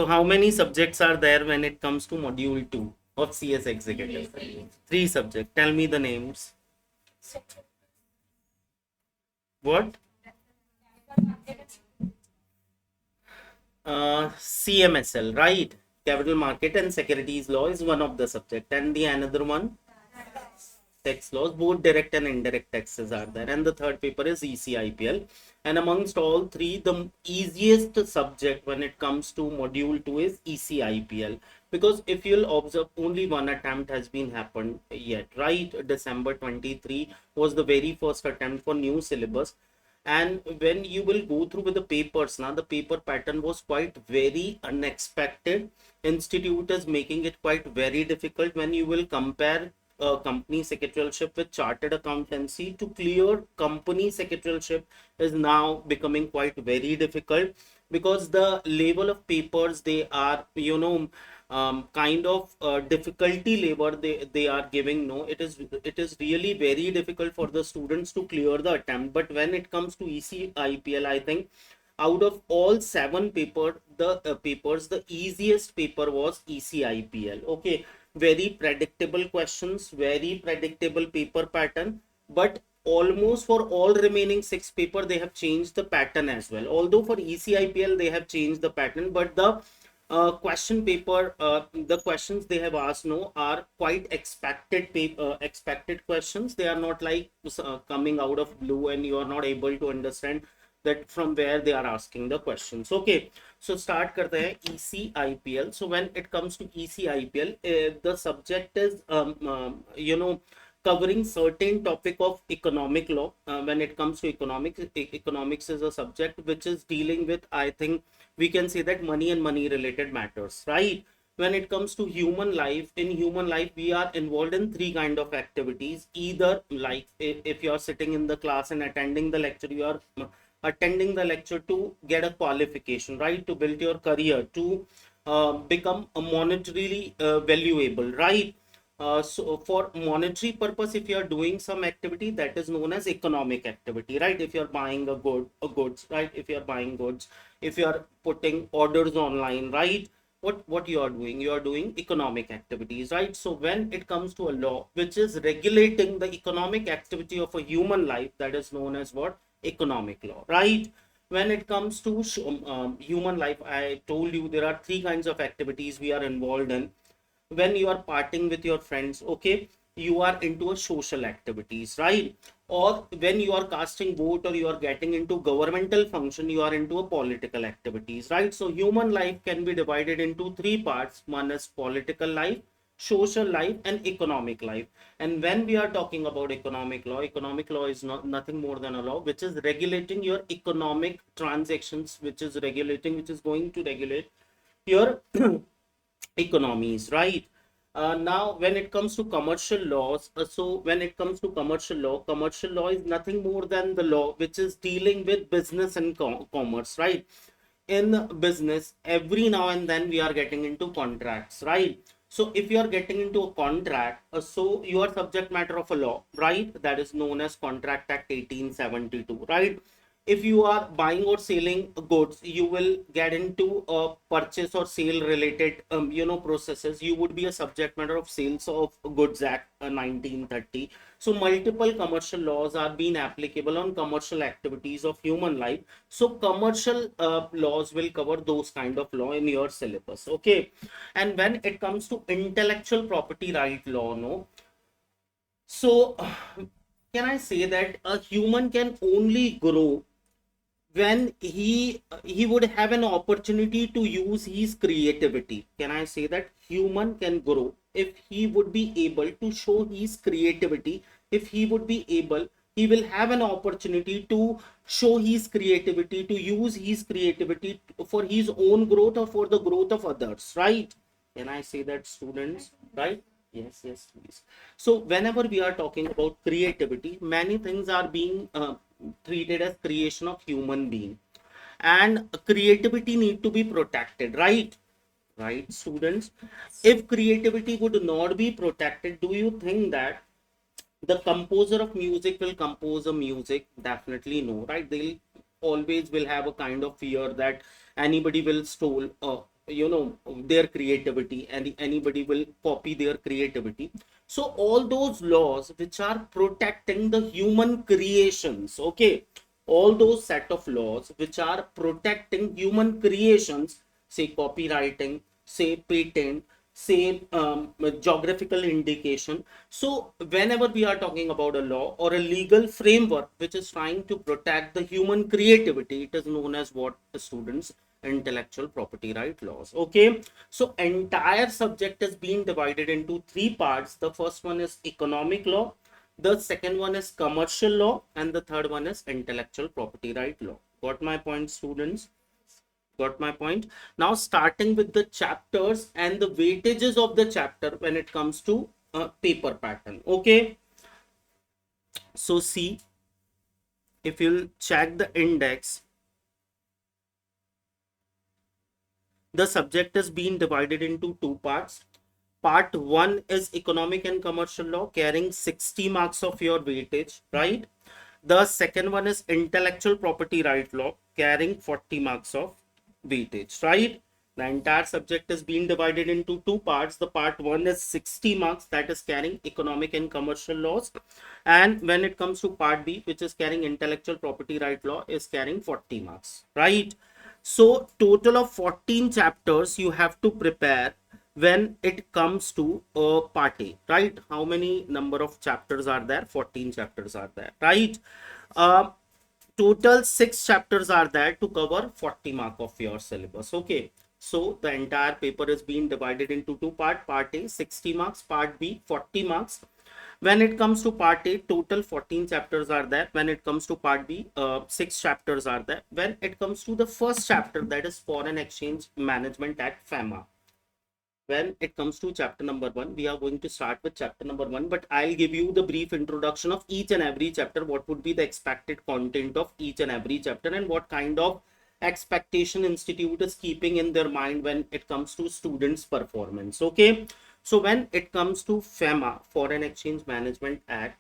how many subjects are there when it comes to module 2 of CS Executive? 3 subjects. Tell me the names. What? CMSL, right? Capital Market and Securities Law is one of the subject, and the another one, tax laws. Both direct and indirect taxes are there, and the third paper is ECIPL. And amongst all three, the easiest subject when it comes to module 2 is ECIPL, because if you'll observe, only one attempt has been happened yet, right? December 23 was the very first attempt for new syllabus. And when you will go through with the papers now, the paper pattern was quite very unexpected. Institute is making it quite very difficult. When you will compare company secretarialship with chartered accountancy, to clear company secretarialship is now becoming quite very difficult, because the level of papers they are, kind of difficulty level they are giving. No, it is really very difficult for the students to clear the attempt. But when it comes to ECIPL, I think out of all 7 papers, the easiest paper was ECIPL. Okay, very predictable questions, very predictable paper pattern, but almost for all remaining 6 paper they have changed the pattern as well. Although for ECIPL they have changed the pattern, but the question paper, the questions they have asked no are quite expected questions. They are not like coming out of blue and you are not able to understand that from where they are asking the questions. Okay, so start karte hain ECIPL. So when it comes to ECIPL, the subject is covering certain topic of economic law. When it comes to economics is a subject which is dealing with, I think we can say that, money and money related matters, right? When it comes to human life, in human life we are involved in 3 kind of activities. Either like if you are sitting in the class and attending the lecture, you are attending the lecture to get a qualification, right? To build your career, to become a monetarily valuable, right? So for monetary purpose, if you are doing some activity, that is known as economic activity, right? If you are buying a goods, right? If you are buying goods, if you are putting orders online, right? What you are doing? You are doing economic activities, right? So when it comes to a law which is regulating the economic activity of a human life, that is known as what? Economic law, right? When it comes to human life, I told you there are 3 kinds of activities we are involved in. When you are partying with your friends, okay, you are into a social activities, right? Or when you are casting vote or you are getting into governmental function, you are into a political activities, right? So human life can be divided into 3 parts. One is political life, social life, and economic life. And when we are talking about economic law is not nothing more than a law which is regulating your economic transactions, which is going to regulate your economies, right? Now when it comes to commercial laws, so when it comes to commercial law is nothing more than the law which is dealing with business and commerce, right? In business, every now and then we are getting into contracts, right? So if you are getting into a contract, so you are subject matter of a law, right? That is known as Contract Act 1872, right? If you are buying or selling goods, you will get into a purchase or sale related processes. You would be a subject matter of Sales of Goods Act 1930. So multiple commercial laws are being applicable on commercial activities of human life. So commercial laws will cover those kind of law in your syllabus. Okay, and when it comes to intellectual property right law, no, so can I say that a human can only grow when he would have an opportunity to use his creativity? Can I say that human can grow if he would be able to show his creativity? If he would be able, he will have an opportunity to show his creativity, to use his creativity for his own growth or for the growth of others, right? Can I say that, students? Right? Yes, yes, please. So whenever we are talking about creativity, many things are being treated as creation of human being, and creativity need to be protected, right? Right, students? If creativity would not be protected, do you think that the composer of music will compose a music? Definitely no, right? They'll always will have a kind of fear that anybody will their creativity, and anybody will copy their creativity. So all those laws which are protecting the human creations, okay, all those set of laws which are protecting human creations, say copywriting, say patent, say geographical indication. So whenever we are talking about a law or a legal framework which is trying to protect the human creativity, it is known as what, students? Intellectual property right laws. Okay, so entire subject is being divided into three parts. The first one is economic law, the second one is commercial law, and the third one is intellectual property right law. Got my point, students? Got my point? Now starting with the chapters and the weightages of the chapter when it comes to paper pattern. Okay, so see, if you'll check the index, the subject is being divided into two parts. Part 1 is economic and commercial law, carrying 60 marks of your weightage, right? The second one is intellectual property right law, carrying 40 marks of weightage, right? The entire subject is being divided into two parts. The part 1 is 60 marks, that is carrying economic and commercial laws. And when it comes to part B, which is carrying intellectual property right law, is carrying 40 marks, right? So total of 14 chapters you have to prepare when it comes to part A, right? How many number of chapters are there? 14 chapters are there, right? Uh, Total 6 chapters are there to cover 40 mark of your syllabus. Okay, so the entire paper is being divided into two parts. Part A 60 marks, part B 40 marks. When it comes to part A, total 14 chapters are there. When it comes to part B, 6 chapters are there. When it comes to the first chapter, that is Foreign Exchange Management Act, FEMA. When it comes to chapter number 1, we are going to start with chapter number 1, but I'll give you the brief introduction of each and every chapter. What would be the expected content of each and every chapter, and what kind of expectation institute is keeping in their mind when it comes to students' performance. Okay, so when it comes to FEMA, Foreign Exchange Management Act,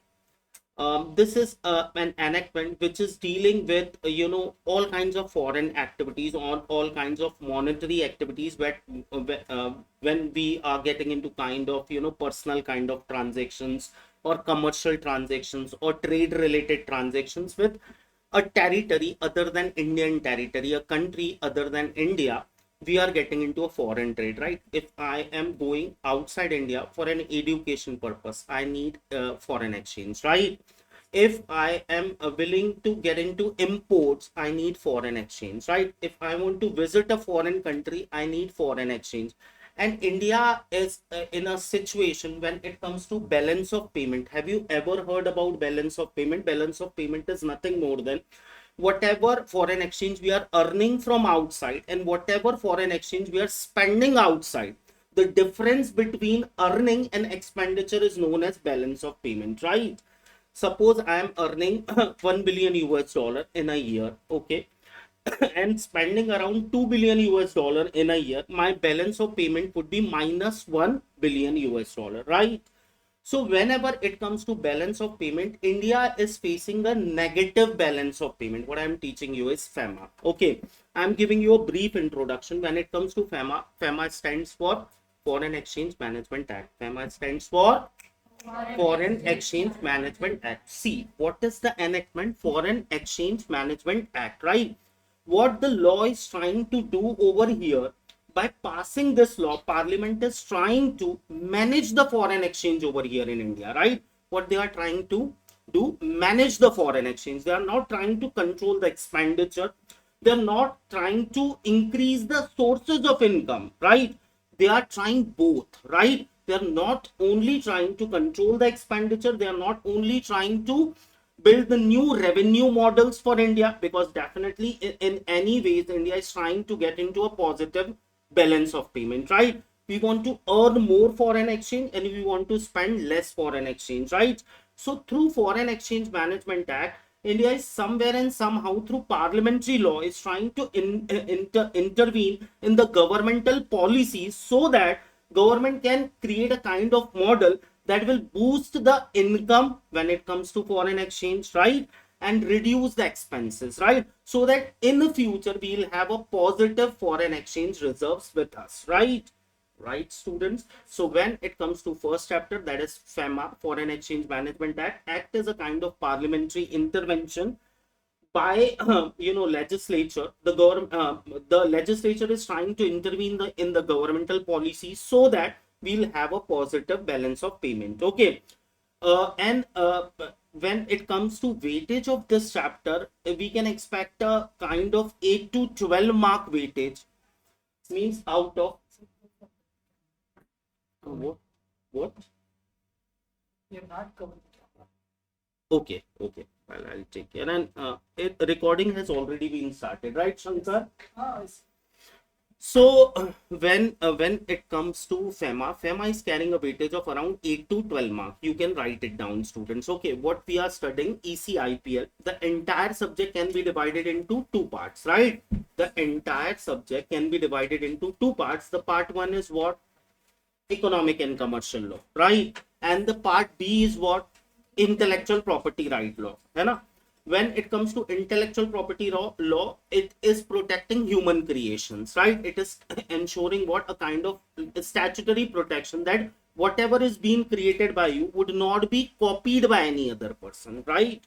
this is an enactment which is dealing with all kinds of foreign activities, on all kinds of monetary activities, when we are getting into kind of personal kind of transactions or commercial transactions or trade related transactions with a territory other than Indian territory, a country other than India. We are getting into a foreign trade, right? If I am going outside India for an education purpose, I need foreign exchange, right? If I am willing to get into imports, I need foreign exchange, right? If I want to visit a foreign country, I need foreign exchange. And India is in a situation when it comes to balance of payment. Have you ever heard about balance of payment? Balance of payment is nothing more than whatever foreign exchange we are earning from outside and whatever foreign exchange we are spending outside. The difference between earning and expenditure is known as balance of payment, right? Suppose I am earning 1 billion US dollar in a year, okay, and spending around 2 billion US dollar in a year. My balance of payment would be minus 1 billion US dollar, right? So whenever it comes to balance of payment, India is facing a negative balance of payment. What I'm teaching you is FEMA. Okay, I'm giving you a brief introduction. When it comes to FEMA, FEMA stands for Foreign Exchange Management Act. FEMA stands for Foreign Exchange Management Act. See, what is the enactment? Foreign Exchange Management Act, right? What the law is trying to do over here, by passing this law, Parliament is trying to manage the foreign exchange over here in India, right? What they are trying to do, manage the foreign exchange. They are not trying to control the expenditure. They are not trying to increase the sources of income, right? They are trying both, right? They are not only trying to control the expenditure, they are not only trying to build the new revenue models for India, because definitely in any ways India is trying to get into a positive balance of payment, right? We want to earn more foreign exchange and we want to spend less foreign exchange, right? So through Foreign Exchange Management Act, India is somewhere and somehow through parliamentary law is trying to intervene in the governmental policies so that government can create a kind of model that will boost the income when it comes to foreign exchange, right? and reduce the expenses, right? So that in the future we'll have a positive foreign exchange reserves with us, right? Right, students? So when it comes to first chapter, that is FEMA, Foreign Exchange Management Act is a kind of parliamentary intervention by legislature. The legislature is trying to intervene in the governmental policy so that we'll have a positive balance of payment. Okay. And when it comes to weightage of this chapter, we can expect a kind of 8 to 12 mark weightage. Means out of what? You're not covered. Okay, okay. Well, I'll take care. And recording has already been started, right, Shankar? So when it comes to FEMA is carrying a weightage of around 8 to 12 mark. You can write it down, students. Okay, what we are studying, ECIPL, the entire subject can be divided into two parts, right? The entire subject can be divided into two parts. The part one is what? Economic and commercial law, right? And the part B is what? Intellectual property right law, है ना? When it comes to intellectual property law, it is protecting human creations, right? It is ensuring what? A kind of statutory protection that whatever is being created by you would not be copied by any other person, right?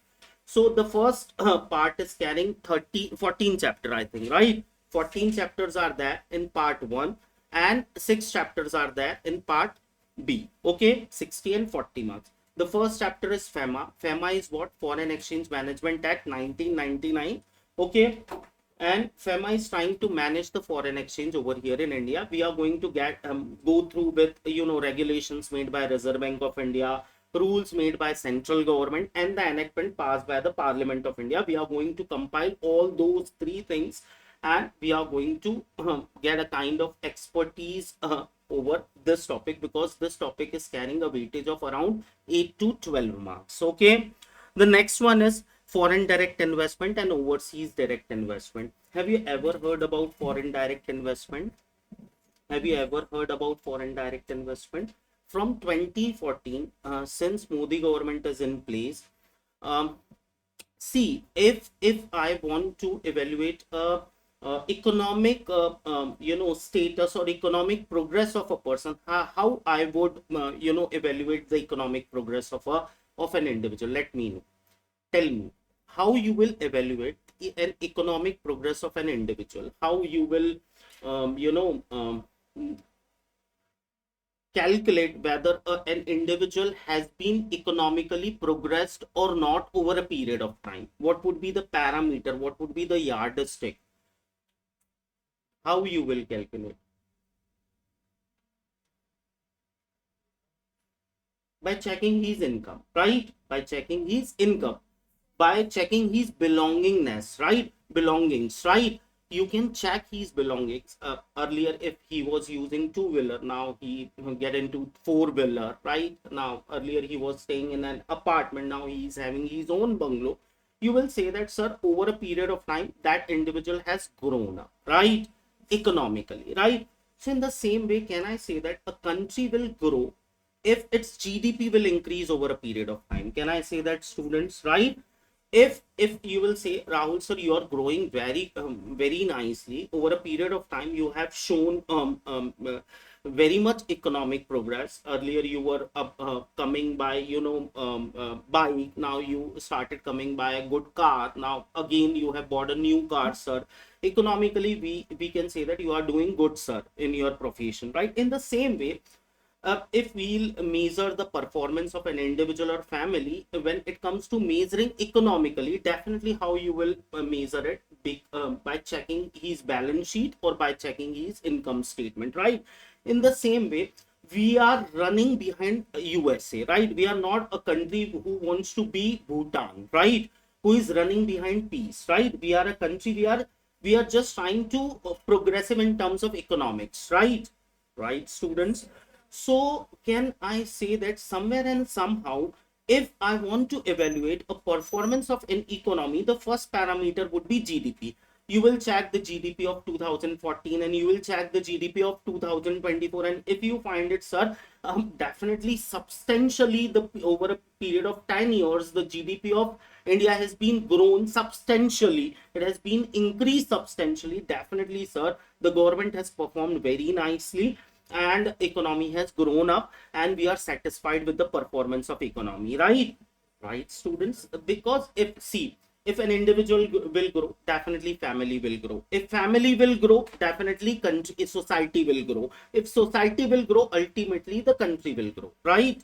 So the first part is carrying 14 chapter, I think, right? 14 chapters are there in part 1 and 6 chapters are there in part B. Okay, 60 and 40 marks. The first chapter is FEMA. FEMA is what? Foreign Exchange Management Act 1999. Okay, and FEMA is trying to manage the foreign exchange over here in India. We are going to go through with regulations made by Reserve Bank of India, rules made by central government, and the enactment passed by the Parliament of India. We are going to compile all those three things, and we are going to get a kind of expertise over this topic, because this topic is carrying a weightage of around 8 to 12 marks. Okay, the next one is foreign direct investment and overseas direct investment. Have you ever heard about foreign direct investment? Have you ever heard about foreign direct investment? From 2014, since Modi government is in place, see, if I want to evaluate economic status or economic progress of a person, how I would evaluate the economic progress of an individual. Let me know. Tell me how you will evaluate an economic progress of an individual. How you will calculate whether an individual has been economically progressed or not over a period of time. What would be the parameter? What would be the yardstick? How you will calculate? By checking his income, right? By checking his income, by checking his belongingness, right? Belongings, right? You can check his belongings. Earlier, if he was using two-wheeler, now he get into four-wheeler, right? Now, earlier he was staying in an apartment, now he is having his own bungalow. You will say that, sir, over a period of time, that individual has grown up, right? Economically, right? So in the same way, can I say that a country will grow if its GDP will increase over a period of time? Can I say that, students, right? If you will say, Rahul sir, you are growing very nicely over a period of time, you have shown very much economic progress. Earlier you were coming by bike, now you started coming by a good car, now again you have bought a new car, sir. Economically, we can say that you are doing good, sir, in your profession, right? In the same way, if we'll measure the performance of an individual or family, when it comes to measuring economically, definitely how you will measure it by checking his balance sheet or by checking his income statement, right? In the same way, we are running behind USA, right? We are not a country who wants to be Bhutan, right? Who is running behind peace, right? We are a country, we are just trying to progressive in terms of economics, right? Right, students? So can I say that somewhere and somehow, if I want to evaluate a performance of an economy, the first parameter would be GDP. You will check the GDP of 2014 and you will check the GDP of 2024, and if you find it, sir, definitely substantially over a period of 10 years, the GDP of India has been grown substantially. It has been increased substantially. Definitely, sir, the government has performed very nicely and economy has grown up, and we are satisfied with the performance of economy, right? Right, students? Because if an individual will grow, definitely family will grow. If family will grow, definitely country, society will grow. If society will grow, ultimately the country will grow, right?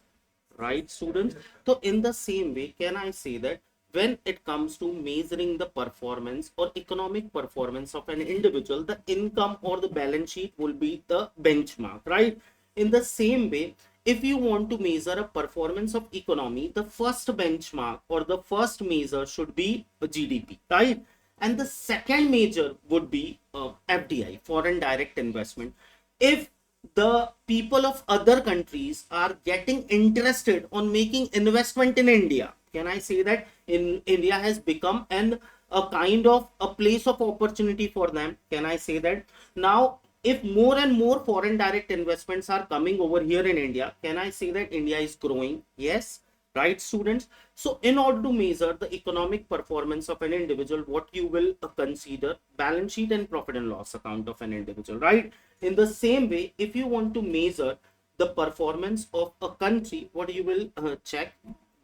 Right, students? So in the same way, can I say that when it comes to measuring the performance or economic performance of an individual, the income or the balance sheet will be the benchmark, right? In the same way, if you want to measure a performance of economy, the first benchmark or the first measure should be GDP, right? And the second measure would be FDI, foreign direct investment. If the people of other countries are getting interested on making investment in India, can I say that in India has become a kind of a place of opportunity for them? Can I say that now if more and more foreign direct investments are coming over here in India, can I say that India is growing? Yes, right, students? So in order to measure the economic performance of an individual, what you will consider balance sheet and profit and loss account of an individual, right? In the same way, if you want to measure the performance of a country, what you will check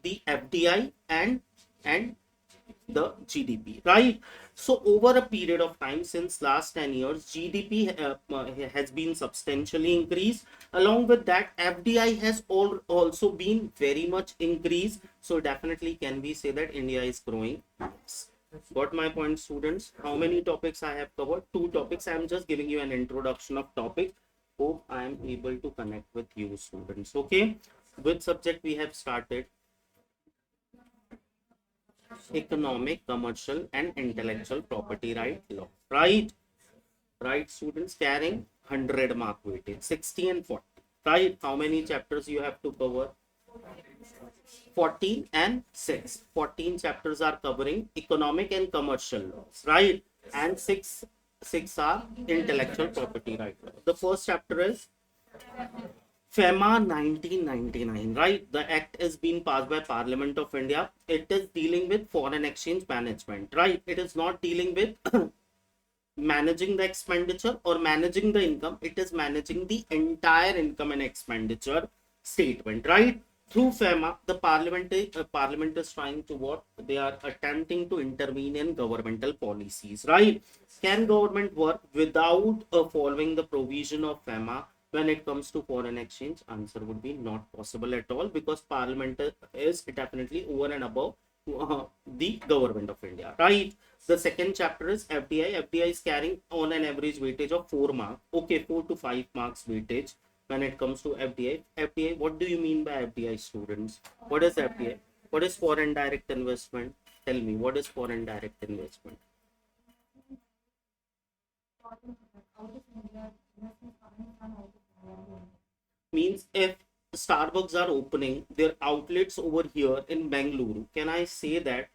the FDI and the GDP, right? So over a period of time since last 10 years, GDP has been substantially increased. Along with that, FDI has also been very much increased. So definitely can we say that India is growing? Yes. Got my point, students? How many topics I have covered? 2 topics. I am just giving you an introduction of topic. Hope I am able to connect with you, students. Okay. Which subject we have started? Economic, commercial, and intellectual property right law. Right, students, carrying 100 mark weightage, 60 and 40. Right, how many chapters you have to cover? 14 and 6. 14 chapters are covering economic and commercial laws, right? And six are intellectual property right law. The first chapter is FEMA 1999, right? The act is being passed by Parliament of India. It is dealing with foreign exchange management, right? It is not dealing with managing the expenditure or managing the income. It is managing the entire income and expenditure statement, right? Through FEMA, the parliament is trying to what? They are attempting to intervene in governmental policies, right? Can government work without following the provision of FEMA? When it comes to foreign exchange, answer would be not possible at all, because parliament is definitely over and above the government of India, right? The second chapter is FDI. FDI is carrying on an average weightage of 4 marks. Okay, 4 to 5 marks weightage when it comes to FDI. FDI, what do you mean by FDI, students? What is FDI? What is foreign direct investment? Tell me, what is foreign direct investment? Means if Starbucks are opening their outlets over here in Bangalore, can I say that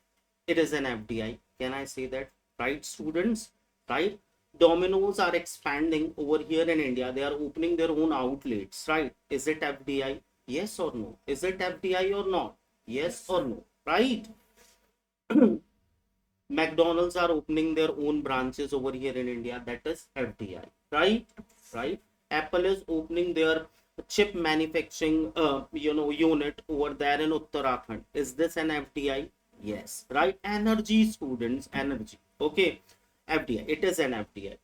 it is an FDI? Can I say that? Right, students? Right? Dominoes are expanding over here in India. They are opening their own outlets, right? Is it FDI? Yes or no? Is it FDI or not? Yes or no? Right? McDonald's are opening their own branches over here in India. That is FDI, right? Right? Apple is opening their chip manufacturing, unit over there in Uttarakhand. Is this an FDI? Yes, right? Energy, students, energy. Okay, FDI. It is an FDI.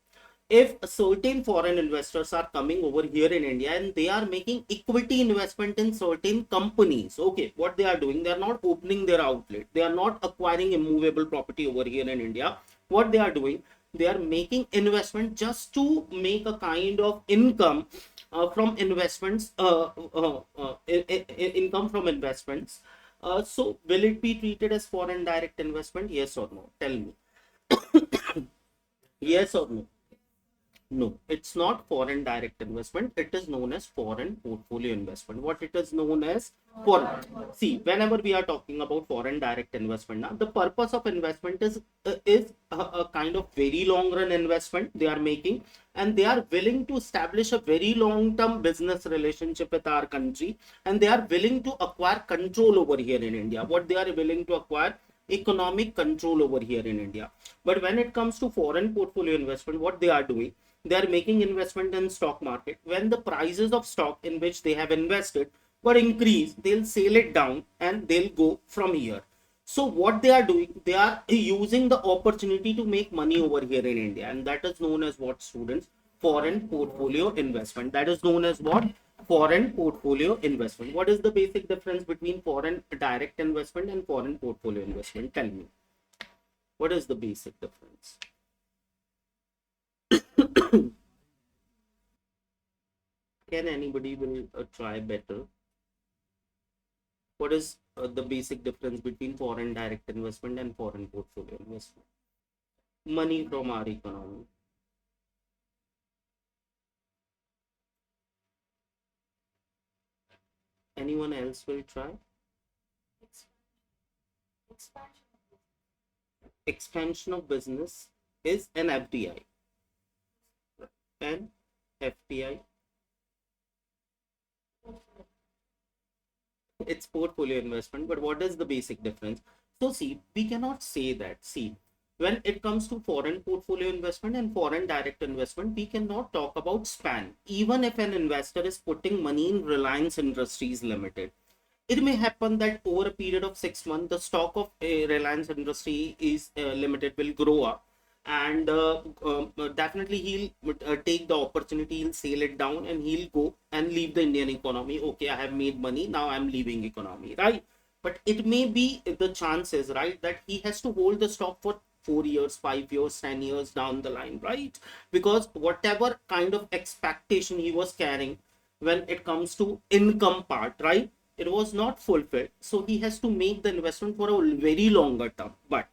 If certain foreign investors are coming over here in India and they are making equity investment in certain companies, okay, what they are doing, they are not opening their outlet, they are not acquiring immovable property over here in India. What they are doing, they are making investment just to make a kind of income from investments, income from investments. So will it be treated as foreign direct investment? Yes or no? Tell me. Yes or no? No, it's not foreign direct investment. It is known as foreign portfolio investment. What it is known as? Foreign. See, whenever we are talking about foreign direct investment, now the purpose of investment is a kind of very long run investment they are making, and they are willing to establish a very long term business relationship with our country, and they are willing to acquire control over here in India. What they are willing to acquire? economic control over here in India. But when it comes to foreign portfolio investment, what they are doing, they are making investment in stock market. When the prices of stock in which they have invested were increased, they'll sell it down and they'll go from here. So what they are doing, they are using the opportunity to make money over here in India, and that is known as what, students? Foreign portfolio investment. That is known as what? Foreign portfolio investment. What is the basic difference between foreign direct investment and foreign portfolio investment? Tell me. What is the basic difference? Can anybody will try better? What is the basic difference between foreign direct investment and foreign portfolio investment? Money from our economy. Anyone else will try? Expansion of business is an FDI. And FDI, it's portfolio investment. But what is the basic difference? So see, we cannot say that. See, when it comes to foreign portfolio investment and foreign direct investment, we cannot talk about span. Even if an investor is putting money in Reliance Industries Limited, it may happen that over a period of 6 months, the stock of Reliance Industry is Limited will grow up, and definitely he'll take the opportunity, he'll sell it down, and he'll go and leave the Indian economy. Okay, I have made money, now I'm leaving economy, right? But it may be the chances, right, that he has to hold the stock for 4 years, 5 years, 10 years down the line, right? Because whatever kind of expectation he was carrying when it comes to income part, right, it was not fulfilled. So he has to make the investment for a very longer term. But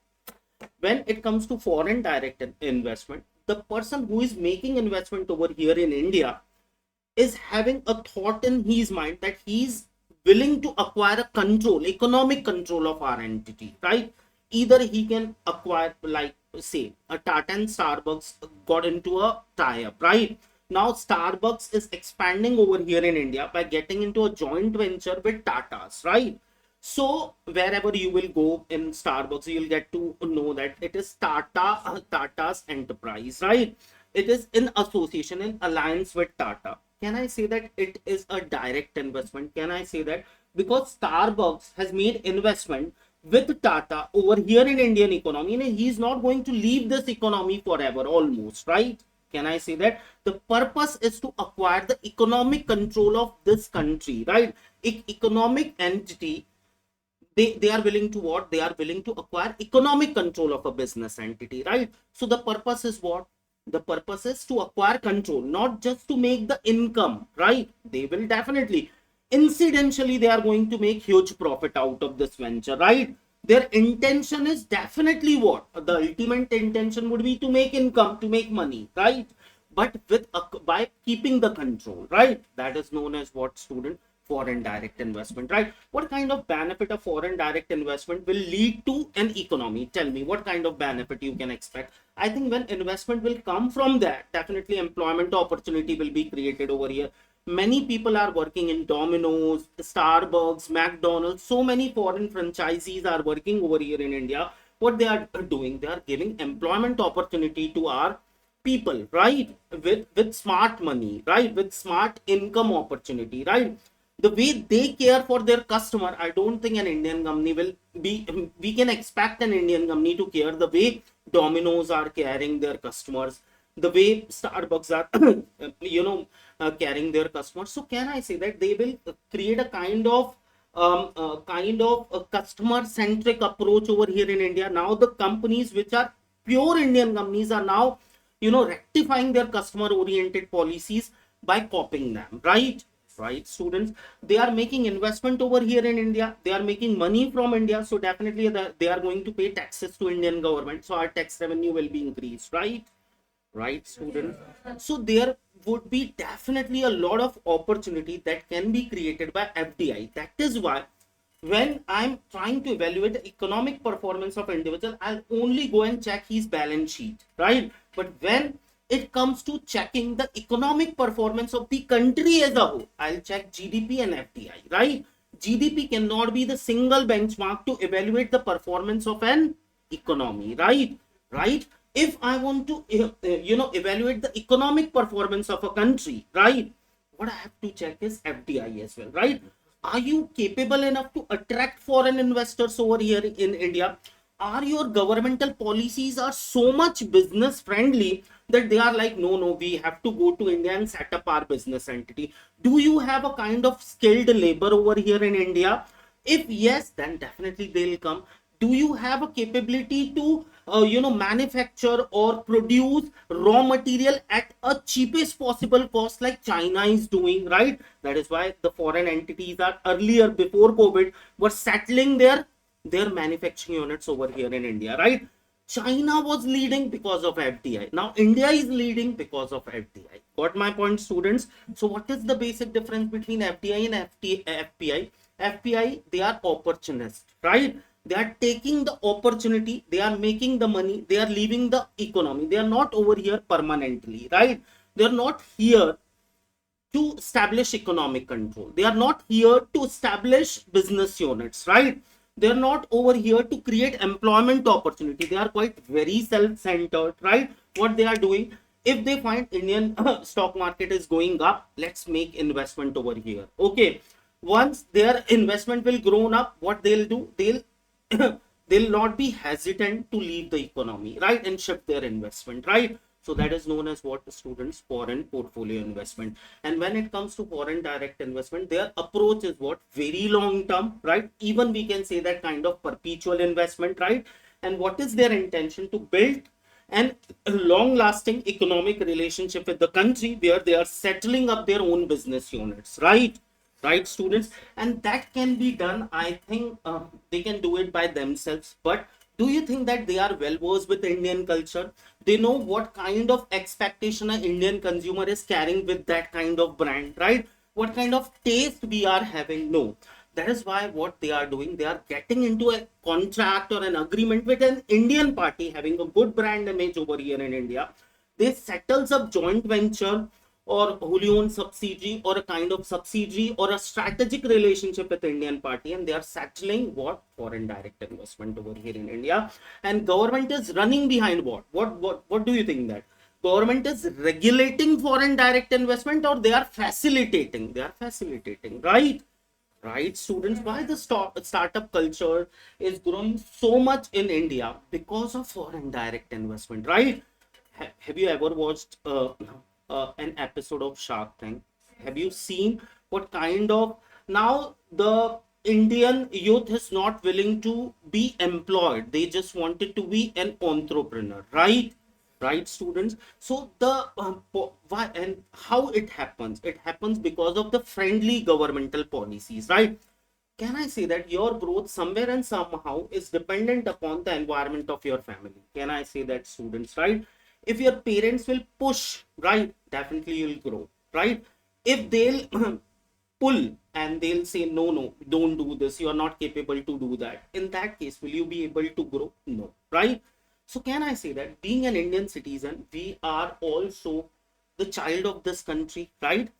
when it comes to foreign direct investment, the person who is making investment over here in India is having a thought in his mind that he's willing to acquire a control, economic control of our entity, right? Either he can acquire, like, say, a Tata and Starbucks got into a tie-up, right? Now Starbucks is expanding over here in India by getting into a joint venture with Tata's, right? So wherever you will go in Starbucks, you'll get to know that it is Tata's enterprise, right? It is in association, in alliance with Tata. Can I say that it is a direct investment? Can I say that because Starbucks has made investment with Tata over here in Indian economy, and he's not going to leave this economy forever, almost, right? Can I say that the purpose is to acquire the economic control of this country, right? Economic entity, they are willing to what? They are willing to acquire economic control of a business entity, right? So the purpose is what? The purpose is to acquire control, not just to make the income, right? They will definitely, incidentally, they are going to make huge profit out of this venture, right? Their intention is definitely what? The ultimate intention would be to make income, to make money, right? But with by keeping the control, right? That is known as what, student? Foreign direct investment, right? What kind of benefit of foreign direct investment will lead to an economy? Tell me, what kind of benefit you can expect? I think when investment will come from that, definitely employment opportunity will be created over here. Many people are working in Domino's, Starbucks, McDonald's. So many foreign franchisees are working over here in India. What they are doing, they are giving employment opportunity to our people, right? With smart money, right? With smart income opportunity, right? The way they care for their customer, I don't think an Indian company will be, we can expect an Indian company to care the way Domino's are caring their customers, the way Starbucks are, carrying their customers. So can I say that they will create a kind of a customer centric approach over here in India? Now the companies which are pure Indian companies are now, rectifying their customer oriented policies by copying them, right? Right, students, they are making investment over here in India, they are making money from India, so definitely they are going to pay taxes to Indian government, so our tax revenue will be increased, right? Right, students. So there would be definitely a lot of opportunity that can be created by FDI. That is why when I'm trying to evaluate the economic performance of individual, I'll only go and check his balance sheet, right? But when it comes to checking the economic performance of the country as a whole, I'll check GDP and FDI, right? GDP cannot be the single benchmark to evaluate the performance of an economy, right? Right? If I want to, evaluate the economic performance of a country, right? What I have to check is FDI as well, right? Are you capable enough to attract foreign investors over here in India? Are your governmental policies are so much business friendly that they are like, no, no, we have to go to India and set up our business entity? Do you have a kind of skilled labor over here in India? If yes, then definitely they'll come. Do you have a capability to manufacture or produce raw material at a cheapest possible cost like China is doing, right? That is why the foreign entities are earlier, before COVID, were settling their manufacturing units over here in India, right? China was leading because of FDI. Now India is leading because of FDI. Got my point, students? So what is the basic difference between FDI and FPI? FPI, they are opportunists, right? They are taking the opportunity, they are making the money, they are leaving the economy. They are not over here permanently, right? They are not here to establish economic control. They are not here to establish business units, right? They are not over here to create employment opportunity. They are quite very self-centered, right? What they are doing, if they find Indian stock market is going up, let's make investment over here. Okay, once their investment will grow up, what they'll do, they'll not be hesitant to leave the economy, right, and shift their investment, right? So that is known as what, students? Foreign portfolio investment. And when it comes to foreign direct investment, their approach is what? Very long term, right? Even we can say that kind of perpetual investment, right? And what is their intention? To build an long lasting economic relationship with the country where they are settling up their own business units, right? Right, students? And that can be done, I think. They can do it by themselves, but do you think that they are well versed with Indian culture? They know what kind of expectation an Indian consumer is carrying with that kind of brand, right? What kind of taste we are having? No. That is why what they are doing, they are getting into a contract or an agreement with an Indian party having a good brand image over here in India. They settles up joint venture or wholly owned subsidiary or a kind of subsidiary or a strategic relationship with the Indian party, and they are settling what? Foreign direct investment over here in India. And government is running behind what do you think? That government is regulating foreign direct investment, or they are facilitating? They are facilitating, right? Right, students? Why the startup culture is growing so much in India? Because of foreign direct investment, right? Have you ever watched an episode of Shark Tank? Have you seen what kind of, now the Indian youth is not willing to be employed, they just wanted to be an entrepreneur, right? Right, students? So the why and how it happens? It happens because of the friendly governmental policies, right? Can I say that your growth somewhere and somehow is dependent upon the environment of your family? Can I say that, students? Right? If your parents will push, right, definitely you'll grow, right? If they'll pull and they'll say, no, no, don't do this, you are not capable to do that, in that case, will you be able to grow? No, right? So can I say that being an Indian citizen, we are also the child of this country, right?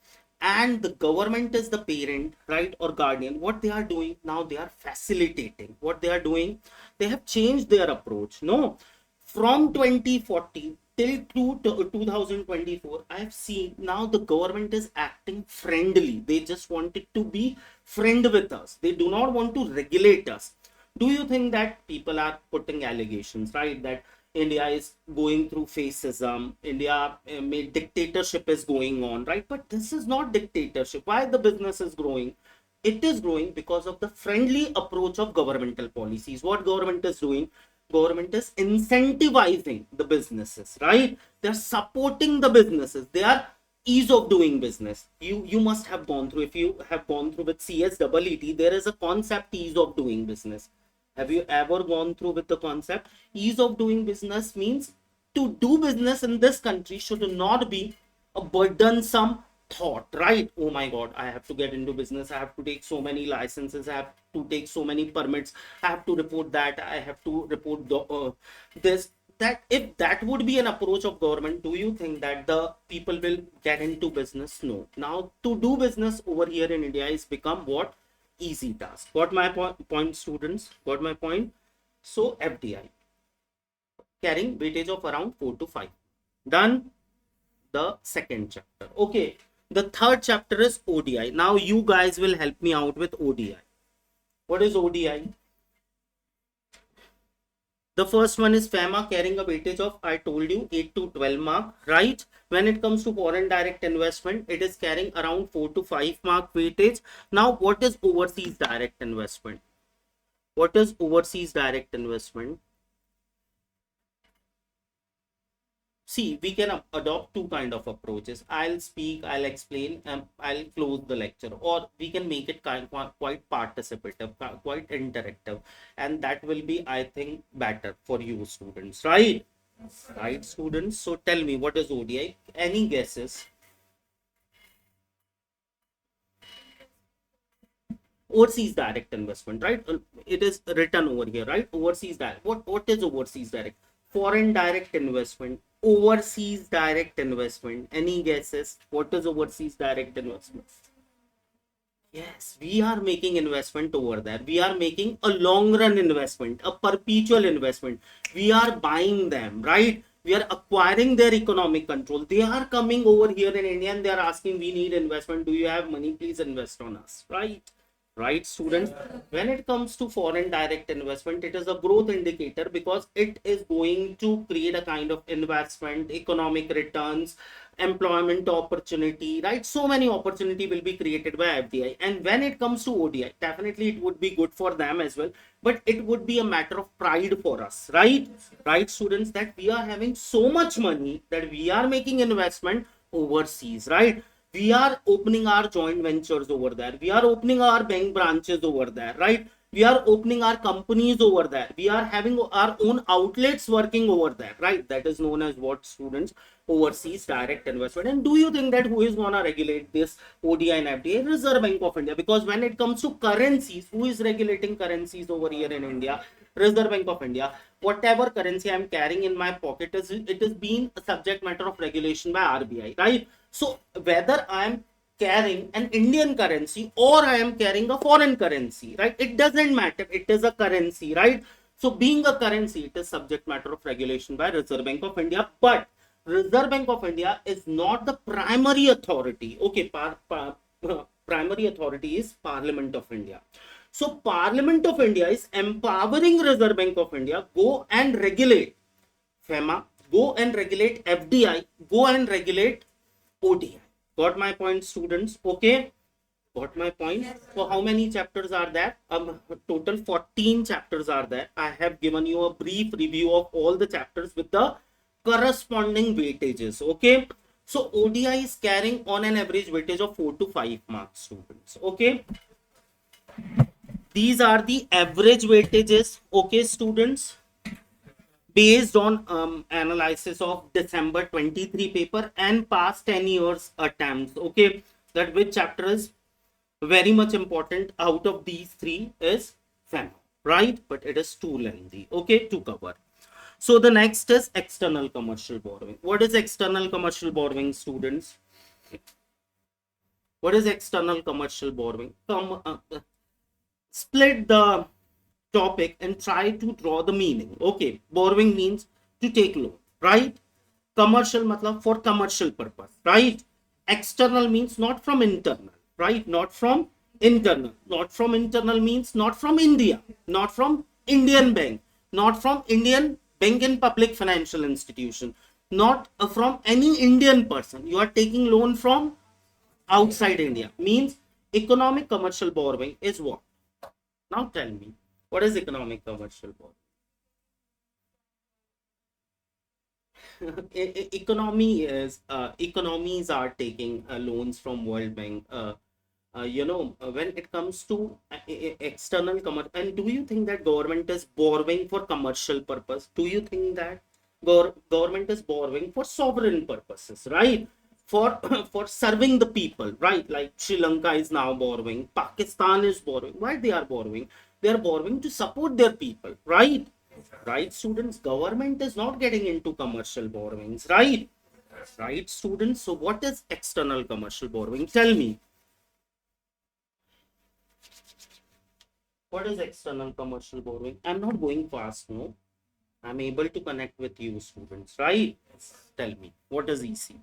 And the government is the parent, right, or guardian. What they are doing now, they are facilitating. What they are doing, they have changed their approach. No, from 2040 till 2024, I have seen now the government is acting friendly. They just wanted to be friend with us. They do not want to regulate us. Do you think that people are putting allegations, right, that India is going through fascism, India dictatorship is going on, right? But this is not dictatorship. Why the business is growing? It is growing because of the friendly approach of governmental policies. What government is doing? Government is incentivizing the businesses, right? They're supporting the businesses. They are ease of doing business. You must have gone through, if you have gone through with CSEET, there is a concept, ease of doing business. Have you ever gone through with the concept? Ease of doing business means to do business in this country should not be a burdensome thought, right? Oh my God, I have to get into business. I have to take so many licenses. I have to take so many permits. I have to report that. I have to report this. That if that would be an approach of government, do you think that the people will get into business? No. Now to do business over here in India is become what? easy task. Got my point, students? Got my point? So FDI carrying weightage of around 4 to 5. Done. The second chapter. Okay. The third chapter is ODI. Now you guys will help me out with ODI. What is ODI? The first one is FEMA carrying a weightage of, I told you, 8 to 12 mark, right? When it comes to foreign direct investment, it is carrying around 4 to 5 mark weightage. Now, what is overseas direct investment? What is overseas direct investment? See, we can adopt two kind of approaches. I'll speak, I'll explain, and I'll close the lecture. Or we can make it quite participative, quite interactive. And that will be, I think, better for you students, right? Right, students? So tell me, what is ODI? Any guesses? Overseas direct investment, right? It is written over here, right? Overseas direct. What is overseas direct? Foreign direct investment. Overseas direct investment. Any guesses? What is overseas direct investment? Yes, we are making investment over there. We are making a long run investment, a perpetual investment. We are buying them, right? We are acquiring their economic control. They are coming over here in India and they are asking, we need investment. Do you have money? Please invest on us, right? Right, students? When it comes to foreign direct investment, it is a growth indicator because it is going to create a kind of investment, economic returns, employment opportunity, right? So many opportunity will be created by FDI. And when it comes to ODI, definitely it would be good for them as well, but it would be a matter of pride for us, right? Right, students, that we are having so much money that we are making investment overseas, right? We are opening our joint ventures over there. We are opening our bank branches over there, right? We are opening our companies over there. We are having our own outlets working over there, right? That is known as what, students? Overseas direct investment. And do you think that who is going to regulate this ODI and FDI? Reserve Bank of India. Because when it comes to currencies, who is regulating currencies over here in India? Reserve Bank of India. Whatever currency I'm carrying in my pocket, it is being a subject matter of regulation by RBI, right? So whether I am carrying an Indian currency or I am carrying a foreign currency, right? It doesn't matter. It is a currency, right? So being a currency, it is subject matter of regulation by Reserve Bank of India. But Reserve Bank of India is not the primary authority. Okay, primary authority is Parliament of India. So Parliament of India is empowering Reserve Bank of India, go and regulate FEMA, go and regulate FDI, go and regulate ODI. Got my point, students? Okay. Got my point? So how many chapters are there? Total 14 chapters are there. I have given you a brief review of all the chapters with the corresponding weightages. Okay. So ODI is carrying on an average weightage of 4 to 5 marks, students. Okay. These are the average weightages. Okay, students, based on analysis of December 23 paper and past 10 years attempts. Okay, that which chapter is very much important out of these three is FEMA, right? But it is too lengthy, okay, to cover. So the next is external commercial borrowing. What is external commercial borrowing, students? What is external commercial borrowing? Split the topic and try to draw the meaning. Okay, borrowing means to take loan, right? Commercial matlab for commercial purpose, right? External means not from internal, right? Not from internal. Not from internal means not from India, not from Indian bank, not from Indian bank and public financial institution, not from any Indian person. You are taking loan from outside India. Means economic commercial borrowing is what? Now tell me, what is economic commercial borrowing? Economy is economies are taking loans from World Bank. When it comes to external commerce, and do you think that government is borrowing for commercial purpose? Do you think that government is borrowing for sovereign purposes, right? For for serving the people, right? Like Sri Lanka is now borrowing, Pakistan is borrowing. Why they are borrowing? They are borrowing to support their people, right? Right, students? Government is not getting into commercial borrowings, right? Right, students? So what is external commercial borrowing? Tell me. What is external commercial borrowing? I'm not going fast, no. I'm able to connect with you students, right? Tell me, what is EC?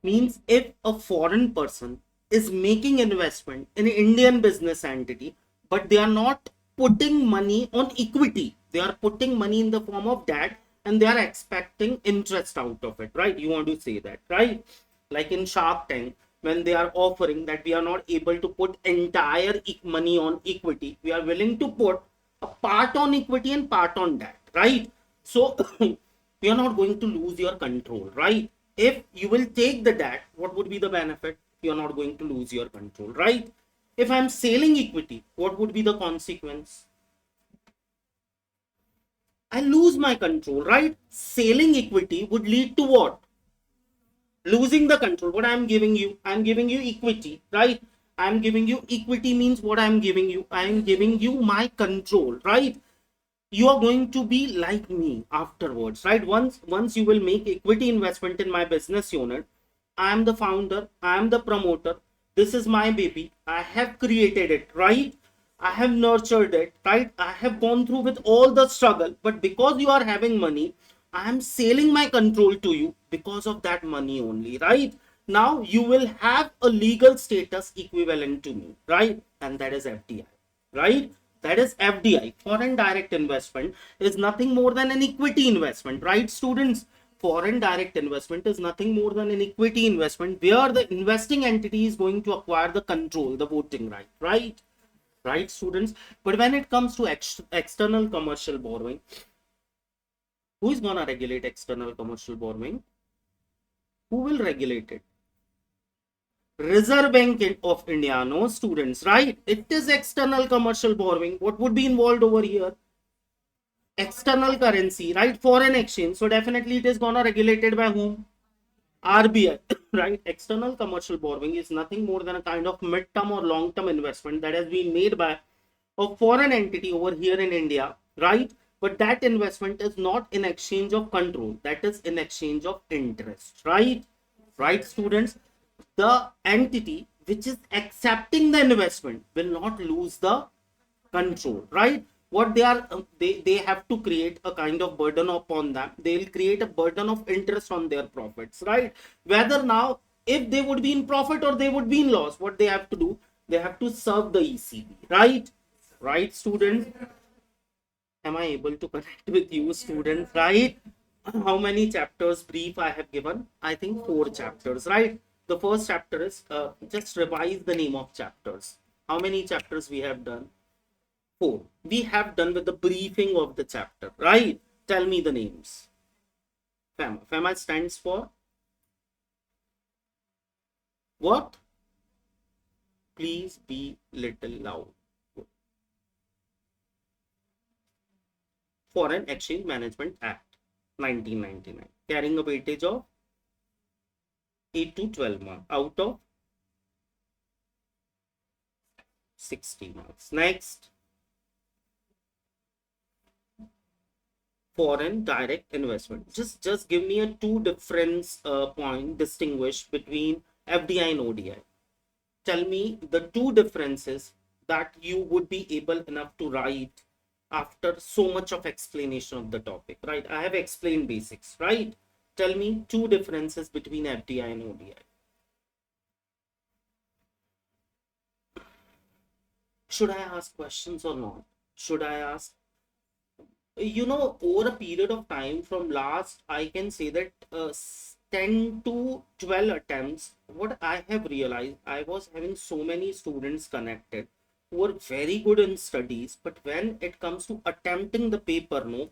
Means if a foreign person is making investment in an Indian business entity, but they are not putting money on equity, they are putting money in the form of debt and they are expecting interest out of it, right? You want to say that, right? Like in Shark Tank, when they are offering that we are not able to put entire money on equity, we are willing to put a part on equity and part on debt, right? So we are not going to lose your control, right? If you will take the debt, what would be the benefit? You are not going to lose your control, right? If I'm selling equity, what would be the consequence? I lose my control, right? Selling equity would lead to what? Losing the control. What I'm giving you? I'm giving you equity, right? I'm giving you equity means what I'm giving you? I'm giving you my control, right? You are going to be like me afterwards, right? Once you will make equity investment in my business unit, I am the founder, I am the promoter, this is my baby, I have created it, right? I have nurtured it, right? I have gone through with all the struggle, but because you are having money, I am selling my control to you because of that money only, right? Now you will have a legal status equivalent to me, right? And that is FDI, right? That is FDI. Foreign direct investment is nothing more than an equity investment, right, students? Foreign direct investment is nothing more than an equity investment where the investing entity is going to acquire the control, the voting right, right? Right, students? But when it comes to external commercial borrowing, who is gonna regulate external commercial borrowing? Who will regulate it? Reserve Bank of India, no students, right? It is external commercial borrowing. What would be involved over here? External currency, right? Foreign exchange. So definitely it is gonna regulated by whom? RBI, right? External commercial borrowing is nothing more than a kind of mid-term or long-term investment that has been made by a foreign entity over here in India, right? But that investment is not in exchange of control. That is in exchange of interest, right? Right, students? The entity which is accepting the investment will not lose the control, right? What they are they have to create a kind of burden upon them. They'll create a burden of interest on their profits, right? Whether now if they would be in profit or they would be in loss, what they have to do, they have to serve the ECB, right? Right, students? Am I able to connect with you, students? Right? How many chapters brief I have given? I think 4 chapters, right? The first chapter is just revise the name of chapters. How many chapters we have done? 4. We have done with the briefing of the chapter, right? Tell me the names. FEMA. FEMA stands for what? Please be little loud. Foreign Exchange Management Act 1999, carrying a weightage of 8 to 12 marks out of 60 marks. Next, foreign direct investment. Just give me a 2 difference point distinguish between FDI and ODI. Tell me the 2 differences that you would be able enough to write after so much of explanation of the topic, right? I have explained basics, right? Tell me 2 differences between FDI and ODI. Should I ask questions or not? Should I ask? Over a period of time from last, I can say that 10 to 12 attempts, what I have realized, I was having so many students connected who are very good in studies, but when it comes to attempting the paper, no,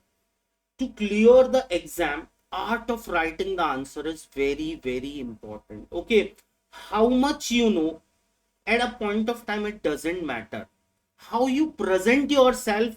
to clear the exam, art of writing the answer is very, very important. Okay, how much you know at a point of time, it doesn't matter. How you present yourself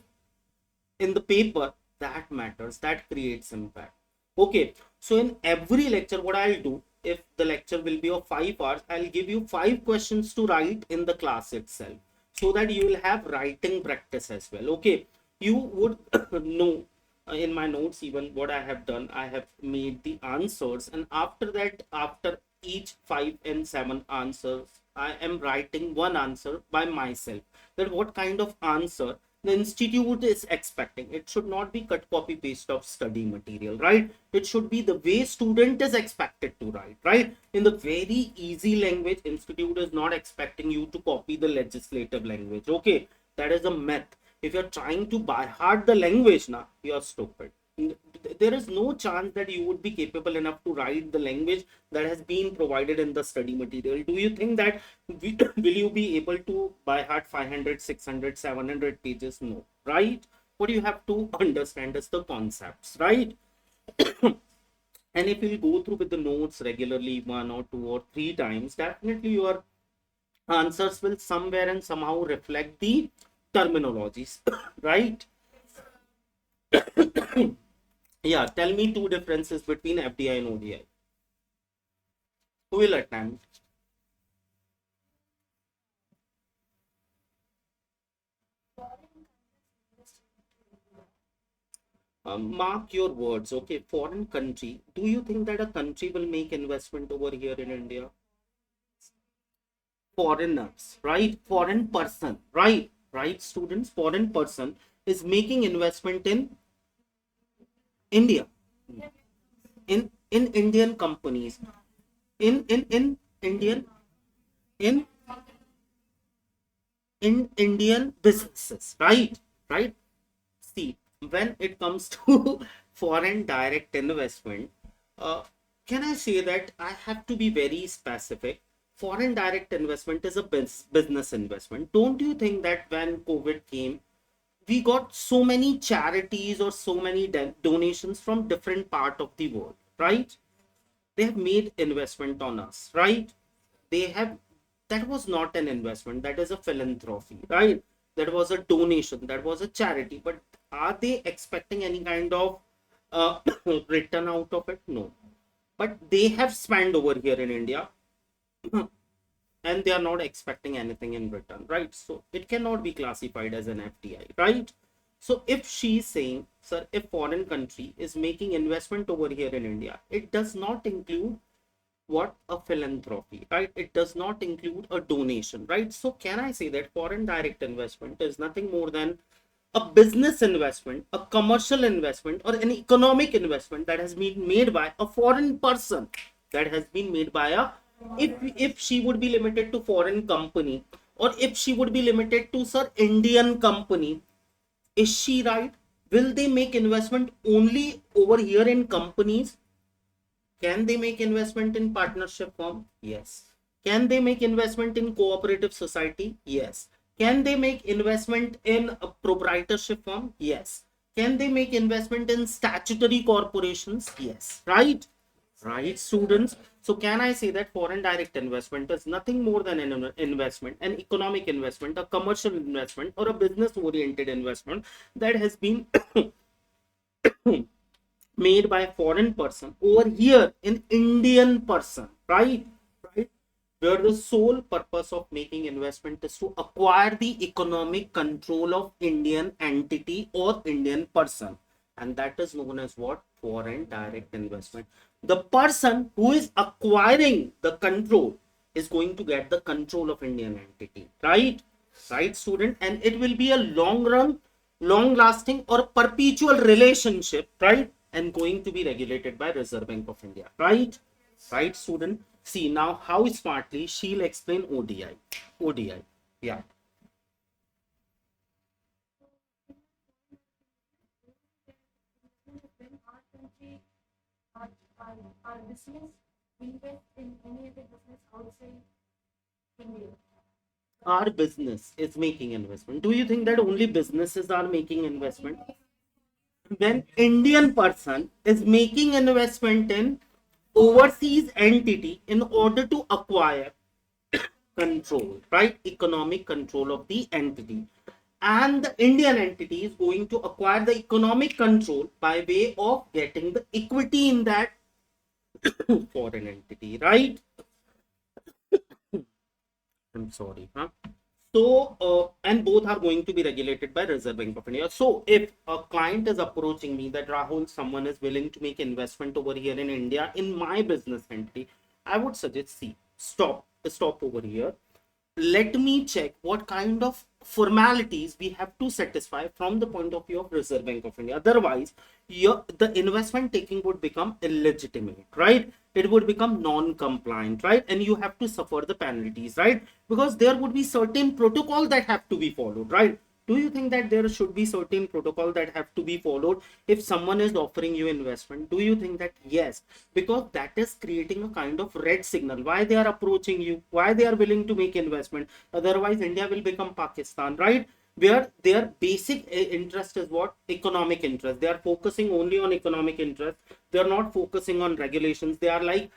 in the paper, that matters, that creates impact. Okay, so in every lecture, what I'll do, if the lecture will be of 5 hours, I'll give you 5 questions to write in the class itself, so that you will have writing practice as well. Okay, you would know in my notes even what I have done. I have made the answers, and after that, after each 5 and 7 answers, I am writing one answer by myself. That what kind of answer the institute is expecting. It should not be cut copy paste of study material, right? It should be the way student is expected to write, right? In the very easy language, institute is not expecting you to copy the legislative language. Okay, that is a myth. If you're trying to by heart the language now, you're stupid. There is no chance that you would be capable enough to write the language that has been provided in the study material. Do you think that will you be able to by heart 500, 600, 700 pages? No, right? What you have to understand is the concepts, right? And if you go through with the notes regularly 1 or 2 or 3 times, definitely your answers will somewhere and somehow reflect the terminologies, right? Yeah, tell me two differences between FDI and ODI. Who will attempt? Mark your words, okay? Foreign country. Do you think that a country will make investment over here in India? Foreigners, right? Foreign person, right? Right, students? Foreign person is making investment in India, in Indian companies, in Indian in Indian businesses, right? Right. See, when it comes to foreign direct investment, uh, can I say that I have to be very specific? Foreign direct investment is a business investment. Don't you think that when COVID came, we got so many charities or so many donations from different part of the world, right? They have made investment on us, right? They have, that was not an investment, that is a philanthropy, right? That was a donation, that was a charity, but are they expecting any kind of uh, return out of it? No. But they have spent over here in India and they are not expecting anything in return, right? So it cannot be classified as an FDI, right? So if she's saying, sir, if foreign country is making investment over here in India, it does not include what? A philanthropy, right? It does not include a donation, right? So can I say that foreign direct investment is nothing more than a business investment, a commercial investment, or an economic investment that has been made by a foreign person, that has been made by a, if she would be limited to foreign company, or if she would be limited to, sir, Indian company, is she right? Will they make investment only over here in companies? Can they make investment in partnership firm? Yes. Can they make investment in cooperative society? Yes. Can they make investment in a proprietorship firm? Yes. Can they make investment in statutory corporations? Yes. Right? Right, students? So can I say that foreign direct investment is nothing more than an investment, an economic investment, a commercial investment, or a business oriented investment that has been made by a foreign person over here in Indian person, right? Right, where the sole purpose of making investment is to acquire the economic control of Indian entity or Indian person, and that is known as what? Foreign direct investment. The person who is acquiring the control is going to get the control of Indian entity, right? Right, student? And it will be a long run, long lasting, or perpetual relationship, right? And going to be regulated by Reserve Bank of India, right? Right, student? See now how smartly she'll explain ODI. ODI, yeah. When our country, our business invest in any other business outside India. Our business is making investment. Do you think that only businesses are making investment? When Indian person is making investment in overseas entity in order to acquire control, right? Economic control of the entity. And the Indian entity is going to acquire the economic control by way of getting the equity in that foreign entity, right? I'm sorry, huh? So, and both are going to be regulated by Reserve Bank of India. So, if a client is approaching me that Rahul, someone is willing to make investment over here in India in my business entity, I would suggest, see, stop over here. Let me check what kind of formalities we have to satisfy from the point of view of Reserve Bank of India. Otherwise, the investment taking would become illegitimate, right? It would become non-compliant, right? And you have to suffer the penalties, right? Because there would be certain protocol that have to be followed, right? Do you think that there should be certain protocol that have to be followed if someone is offering you investment? Do you think that yes? Because that is creating a kind of red signal why they are approaching you, why they are willing to make investment. Otherwise India will become Pakistan, right? Where their basic interest is what? Economic interest. They are focusing only on economic interest. They are not focusing on regulations. They are like,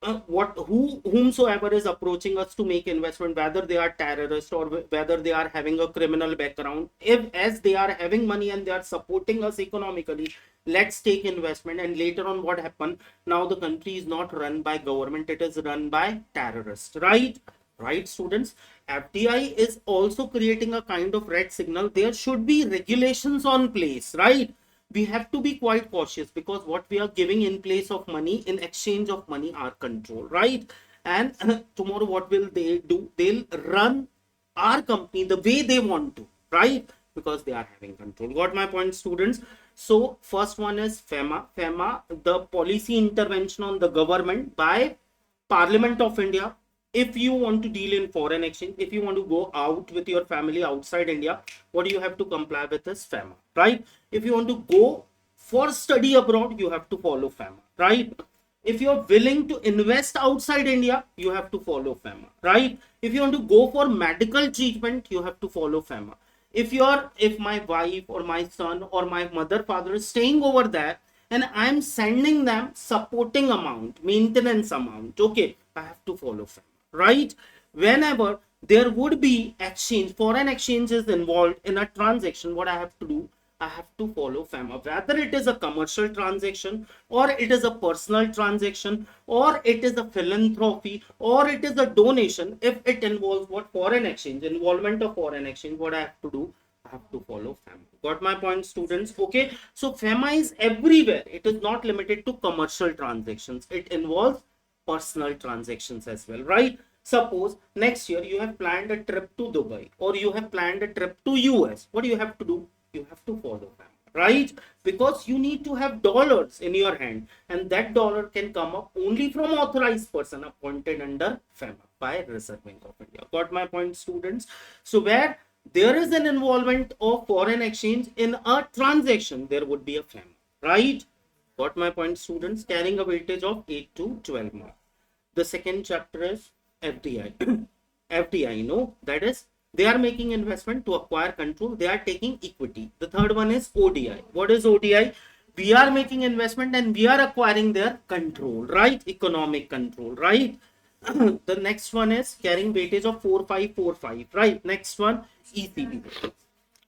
whomsoever is approaching us to make investment, whether they are terrorists or whether they are having a criminal background, if as they are having money and they are supporting us economically, let's take investment. And later on what happened? Now the country is not run by government, it is run by terrorists, right? Right, students? FDI is also creating a kind of red signal. There should be regulations on place, right? We have to be quite cautious, because what we are giving in place of money, in exchange of money, are control, right? And tomorrow what will they do? They'll run our company the way they want to, right? Because they are having control. Got my point, students? So first one is FEMA, the policy intervention on the government by Parliament of India. If you want to deal in foreign exchange, if you want to go out with your family outside India, what do you have to comply with is FEMA, right? If you want to go for study abroad, you have to follow FEMA, right? If you're willing to invest outside India, you have to follow FEMA, right? If you want to go for medical treatment, you have to follow FEMA. If my wife or my son or my mother father is staying over there, and I'm sending them supporting amount, maintenance amount, okay, I have to follow FEMA, right? Whenever there would be exchange, foreign exchange is involved in a transaction, what I have to do? I have to follow FEMA. Whether it is a commercial transaction, or it is a personal transaction, or it is a philanthropy, or it is a donation, if it involves what? Foreign exchange, involvement of foreign exchange, what I have to do? I have to follow FEMA. Got my point, students? Okay. So FEMA is everywhere. It is not limited to commercial transactions. It involves personal transactions as well, right? Suppose next year you have planned a trip to Dubai, or you have planned a trip to US. What do you have to do? You have to follow FEMA, right? Because you need to have dollars in your hand, and that dollar can come up only from authorized person appointed under FEMA by Reserve Bank of India. Got my point, students? So where there is an involvement of foreign exchange in a transaction, there would be a FEMA, right? Got my point, students? Carrying a weightage of 8 to 12 marks. The second chapter is FDI. FDI, no, that is they are making investment to acquire control. They are taking equity. The third one is ODI. What is ODI? We are making investment and we are acquiring their control, right? Economic control, right? The next one is carrying weightage of 4545, right? Next one, ECB.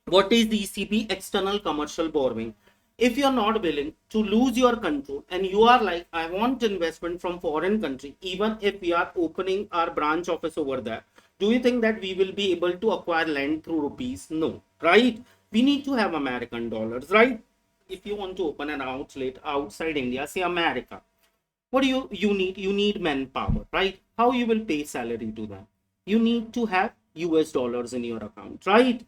What is the ECB? External commercial borrowing. If you're not willing to lose your control and you are like, I want investment from foreign country, even if we are opening our branch office over there, do you think that we will be able to acquire land through rupees? No, right? We need to have American dollars, right? If you want to open an outlet outside India, say America, what do you need manpower, right? How you will pay salary to them? You need to have US dollars in your account, right?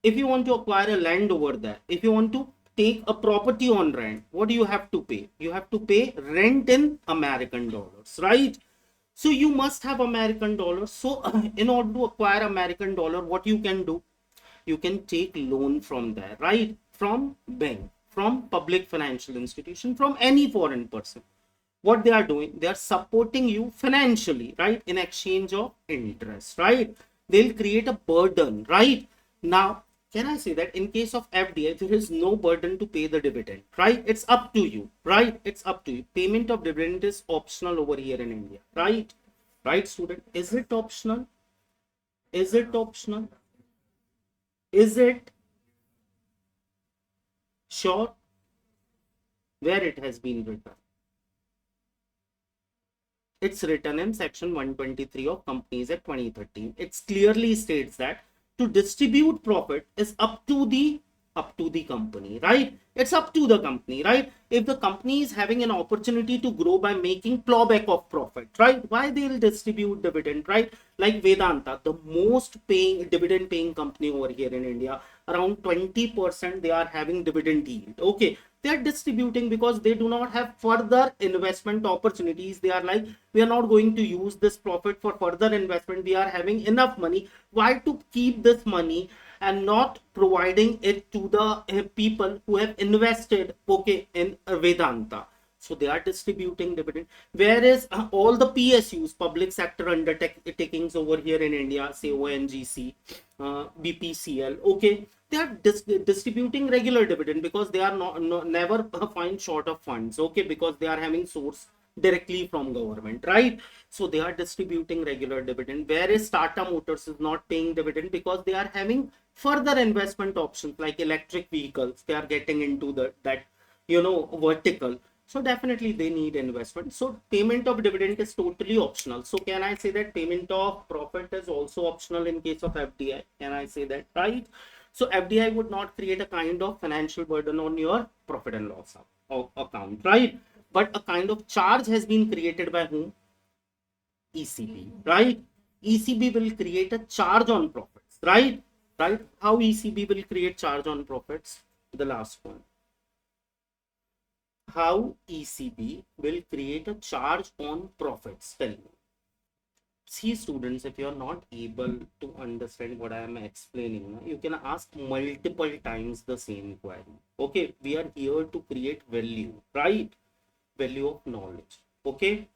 If you want to acquire a land over there, if you want to take a property on rent, what do you have to pay? You have to pay rent in American dollars, right? So you must have American dollars. So in order to acquire American dollar, what you can do? You can take loan from there, right? From bank, from public financial institution, from any foreign person. What they are doing, they are supporting you financially, right? In exchange of interest, right? They'll create a burden, right? Now, can I say that in case of FDI, there is no burden to pay the dividend, right? It's up to you, right? It's up to you. Payment of dividend is optional over here in India, right? Right, student? Is it optional? Is it optional? Is it sure? Where it has been written? It's written in section 123 of Companies Act 2013. It clearly states that to distribute profit is up to the company, right? It's up to the company, right? If the company is having an opportunity to grow by making plowback of profit, right? Why they'll distribute dividend, right? Like Vedanta, the most paying dividend paying company over here in India, around 20% they are having dividend yield. Okay, they are distributing because they do not have further investment opportunities. They are like, we are not going to use this profit for further investment. We are having enough money. Why to keep this money and not providing it to the people who have invested, okay, in Vedanta? So they are distributing dividend. Whereas all the PSUs, public sector undertakings over here in India, say ONGC, BPCL, okay, they are distributing regular dividend because they are never find short of funds, okay, because they are having source directly from government, right? So they are distributing regular dividend, whereas Tata Motors is not paying dividend because they are having further investment options like electric vehicles. They are getting into that vertical. So definitely they need investment. So payment of dividend is totally optional. So can I say that payment of profit is also optional in case of FDI? Can I say that, right? So FDI would not create a kind of financial burden on your profit and loss account, right? But a kind of charge has been created by whom? ECB, right? ECB will create a charge on profits, right? Right? How ECB will create charge on profits? The last one. How ECB will create a charge on profits? Tell me. See, students, if you're not able to understand what I am explaining, you can ask multiple times the same query. Okay, we are here to create value, right? Value of knowledge. Okay,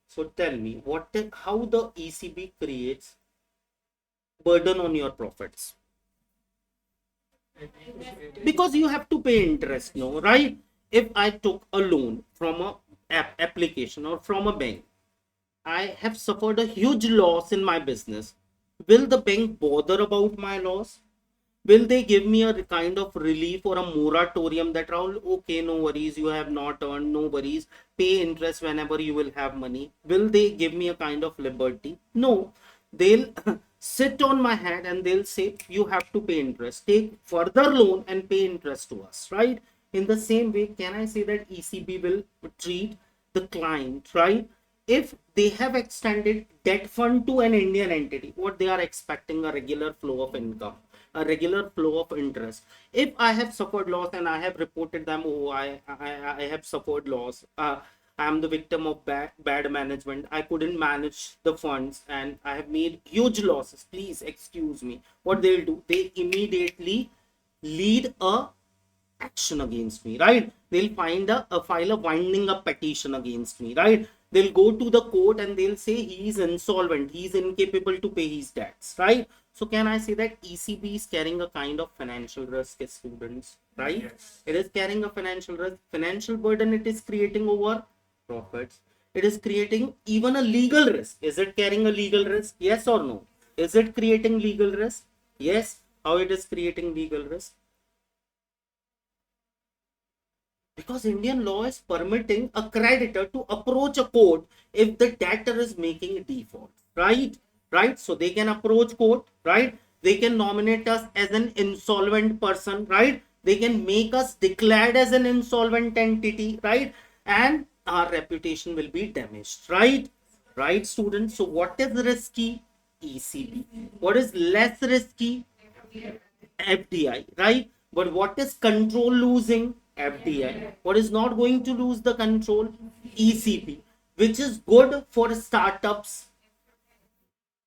so tell me how the ECB creates burden on your profits? Because you have to pay interest, no, right? If I took a loan from a application or from a bank, I have suffered a huge loss in my business. Will the bank bother about my loss? Will they give me a kind of relief or a moratorium that, Rahul, okay, no worries, you have not earned, no worries, pay interest whenever you will have money? Will they give me a kind of liberty? No, they'll sit on my head and they'll say, you have to pay interest, take further loan and pay interest to us, right? In the same way, can I say that ECB will treat the client, right? If they have extended debt fund to an Indian entity, what they are expecting, a regular flow of income, a regular flow of interest. If I have suffered loss and I have reported them, oh, I have suffered loss, I am the victim of bad management, I couldn't manage the funds and I have made huge losses, please excuse me. What they'll do, they immediately lead a action against me, right? They'll file a winding up petition against me, right? They'll go to the court and they'll say he is insolvent, he is incapable to pay his debts, right? So can I say that ECB is carrying a kind of financial risk as students, right? Yes. It is carrying a financial risk, financial burden it is creating over profits. It is creating even a legal risk. Is it carrying a legal risk? Yes or no? Is it creating legal risk? Yes. How it is creating legal risk? Because Indian law is permitting a creditor to approach a court if the debtor is making a default, right? Right? So they can approach court, right? They can nominate us as an insolvent person, right? They can make us declared as an insolvent entity, right? And our reputation will be damaged, right? Right, students? So what is risky? ECB. What is less risky? FDI, right? But what is control losing? FDI. What is not going to lose the control? ECB. Which is good for startups?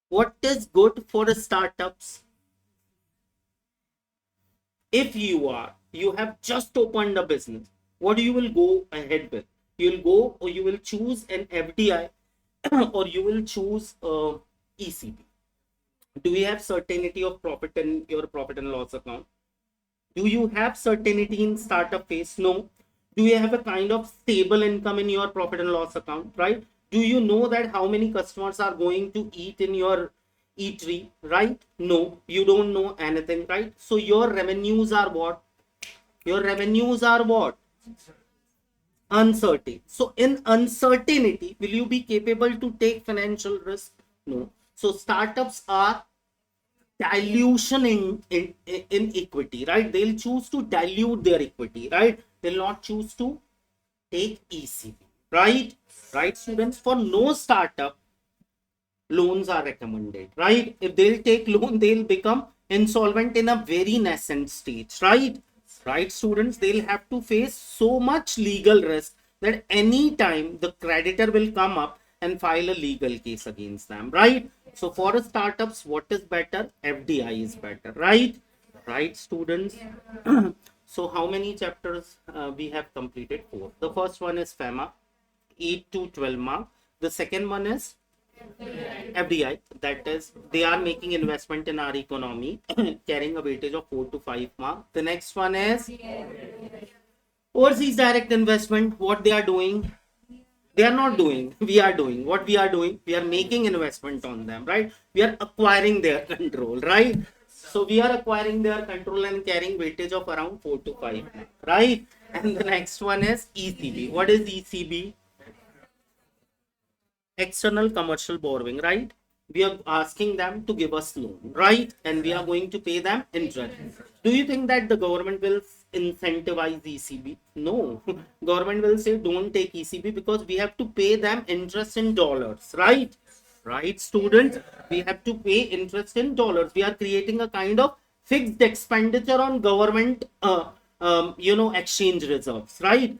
What is good for startups? If you have just opened a business, what you will go ahead with? You will go or you will choose an FDI or you will choose ECB. Do you have certainty of profit in your profit and loss account? Do you have certainty in startup phase? No. Do you have a kind of stable income in your profit and loss account, right? Do you know that how many customers are going to eat in your eatery, right? No, you don't know anything, right? So your revenues are what? Your revenues are what? uncertain. So in uncertainty, will you be capable to take financial risk? No. So startups are dilution in equity, right? They'll choose to dilute their equity, right? They'll not choose to take ECB, right? Right, students? For no startup, loans are recommended, right? If they'll take loan, they'll become insolvent in a very nascent stage, right? Right, students? They'll have to face so much legal risk that any time the creditor will come up and file a legal case against them, right? So for startups, what is better? FDI is better, right? Right, students? So how many chapters we have completed? 4. The first one is FEMA, 8 to 12 mark. The second one is FDI, that is, they are making investment in our economy, carrying a weightage of 4 to 5 mark. The next one is overseas direct investment. What they are doing? They are not doing. We are doing. What we are doing? We are making investment on them, right? We are acquiring their control, right? So we are acquiring their control and carrying weightage of around 4 to 5 mark, right? And the next one is ECB. What is ECB? External commercial borrowing, right? We are asking them to give us loan, right? And we are going to pay them interest. Do you think that the government will incentivize ECB? No. Government will say don't take ECB because we have to pay them interest in dollars, right? Right, students? We have to pay interest in dollars. We are creating a kind of fixed expenditure on government exchange reserves, right?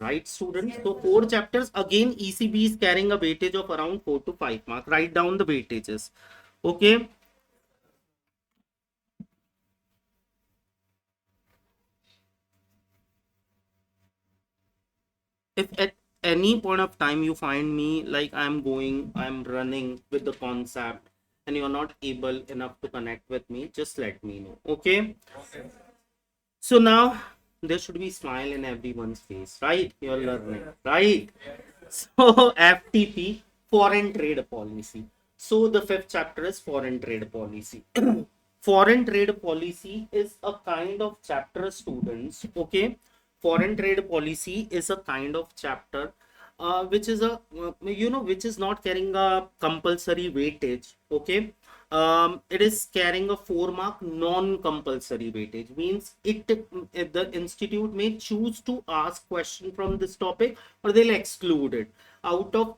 Right, students? So 4 chapters. Again, ECB is carrying a weightage of around 4 to 5 mark. Write down the weightages. Okay. If at any point of time you find me like I'm running with the concept and you're not able enough to connect with me, just let me know. Okay. So now there should be smile in everyone's face, right? You're learning, right? So FTP, foreign trade policy. So the 5th chapter is foreign trade policy. Foreign trade policy is a kind of chapter, students. Okay, foreign trade policy is a kind of chapter which is a which is not carrying a compulsory weightage. Okay, it is carrying a 4 mark non-compulsory weightage, means the institute may choose to ask question from this topic or they'll exclude it. Out of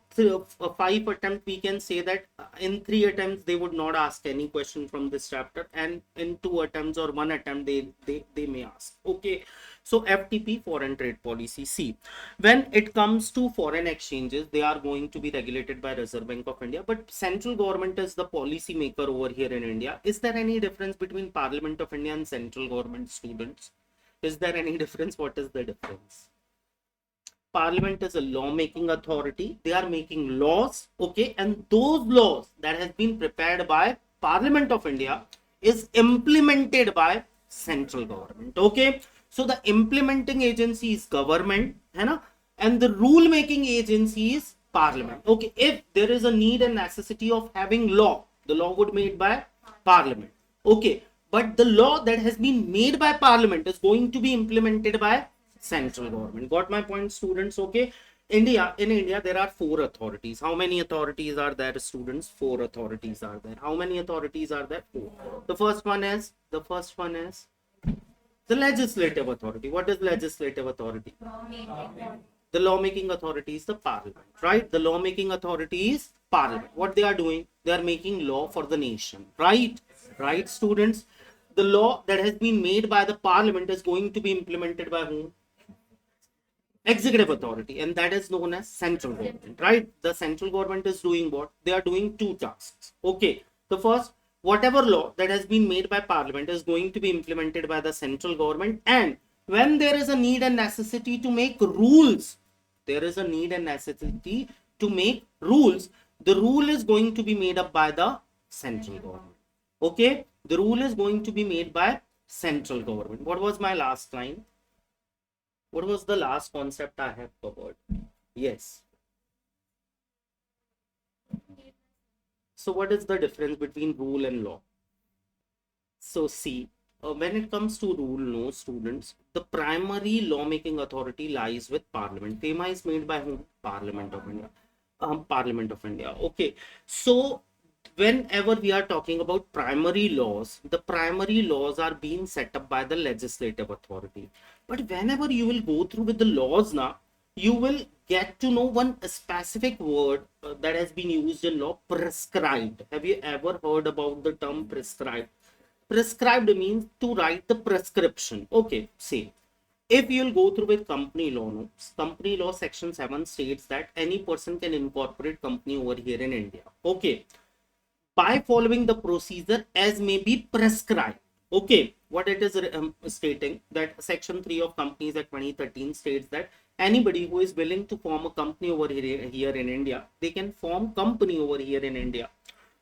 5 attempts, we can say that in 3 attempts they would not ask any question from this chapter, and in 2 attempts or 1 attempt they may ask. Okay, so FTP, foreign trade policy. See, when it comes to foreign exchanges, they are going to be regulated by Reserve Bank of India, but central government is the policy maker over here in India. Is there any difference between Parliament of India and central government, students? Is there any difference? What is the difference? Parliament is a lawmaking authority. They are making laws, okay, and those laws that has been prepared by Parliament of India is implemented by central government. Okay, so the implementing agency is government, and the rule making agency is Parliament. Okay, if there is a need and necessity of having law, the law would be made by Parliament. Okay, but the law that has been made by Parliament is going to be implemented by central government. Got my point, students? Okay. In India, there are 4 authorities. How many authorities are there, students? 4 authorities are there. How many authorities are there? 4. The first one is the legislative authority. What is legislative authority? The lawmaking authority is the Parliament, right? The lawmaking authority is Parliament. What they are doing? They are making law for the nation, right? Right, students? The law that has been made by the Parliament is going to be implemented by whom? Executive authority, and that is known as central government, right? The central government is doing what? They are doing 2 tasks. Okay, the first, whatever law that has been made by Parliament is going to be implemented by the central government, and when there is a need and necessity to make rules, there is a need and necessity to make rules, the rule is going to be made up by the central government. Okay, the rule is going to be made by central government. What was my last line? What was the last concept I have covered? Yes. So what is the difference between rule and law? So see, When it comes to rule, no students, the primary lawmaking authority lies with Parliament. FEMA is made by whom? Parliament of India. Parliament of India. Okay, so whenever we are talking about primary laws, the primary laws are being set up by the legislative authority. But whenever you will go through with the laws now, you will get to know one specific word that has been used in law: prescribed. Have you ever heard about the term prescribed? Prescribed means to write the prescription. Okay, see, if you'll go through with company law, no, company law section 7 states that any person can incorporate company over here in India, okay, by following the procedure as may be prescribed. Okay, what it is stating that section 3 of Companies Act 2013 states that anybody who is willing to form a company over here in India, they can form company over here in India,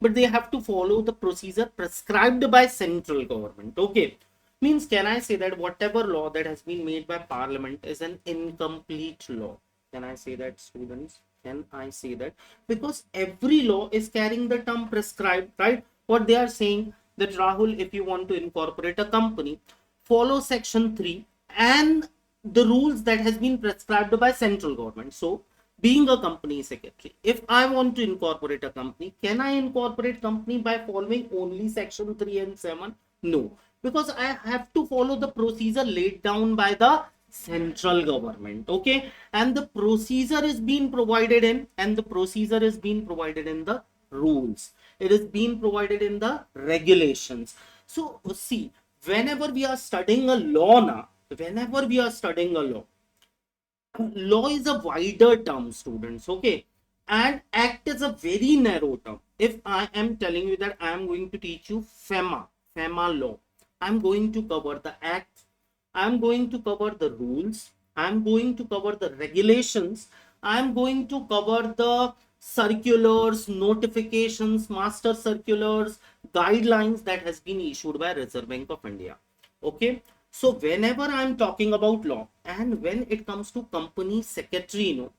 but they have to follow the procedure prescribed by central government. Okay, means can I say that whatever law that has been made by Parliament is an incomplete law? Can I say that, students? Can I say that? Because every law is carrying the term prescribed, right? What they are saying that, Rahul, if you want to incorporate a company, follow section 3 and the rules that has been prescribed by central government. So being a company secretary, if I want to incorporate a company, can I incorporate company by following only section 3 and 7? No, because I have to follow the procedure laid down by the central government. Okay, and the procedure is being provided in, and the procedure is being provided in the rules, it is being provided in the regulations. So see, whenever we are studying a law now, whenever we are studying a law is a wider term, students. Okay, and act is a very narrow term. If I am telling you that I am going to teach you FEMA law, I'm going to cover the act, I'm going to cover the rules, I'm going to cover the regulations, I'm going to cover the circulars, notifications, master circulars, guidelines that has been issued by Reserve Bank of India. Okay, so whenever I'm talking about law, and when it comes to company secretary, you know,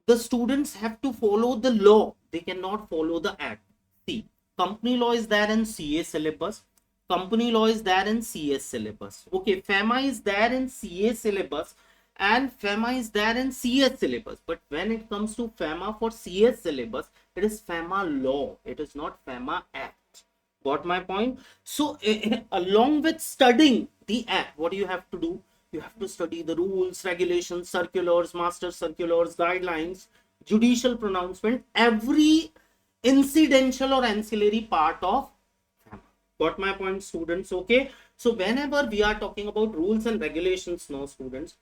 the students have to follow the law, they cannot follow the act. See, company law is there in CA syllabus, company law is there in CS syllabus. Okay, FEMA is there in CA syllabus and FEMA is there in CS syllabus. But when it comes to FEMA for CS syllabus, it is FEMA law, it is not FEMA act. Got my point? So along with studying the act, what do you have to do? You have to study the rules, regulations, circulars, master circulars, guidelines, judicial pronouncement, every incidental or ancillary part of FEMA. Got my point, students? Okay, so whenever we are talking about rules and regulations, no, students,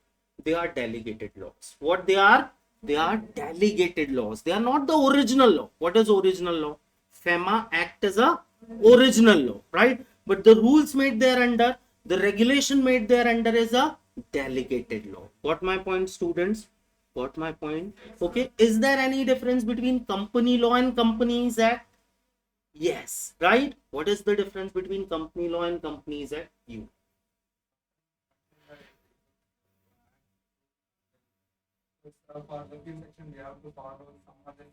they are delegated laws. What they are? They are delegated laws. They are not the original law. What is original law? FEMA Act is a original law, right? But the rules made there under, the regulation made there under is a delegated law. Got my point, students? Got my point? Okay, is there any difference between company law and Companies Act? Yes, right? What is the difference between company law and Companies Act? You. For the few section, we have to follow some other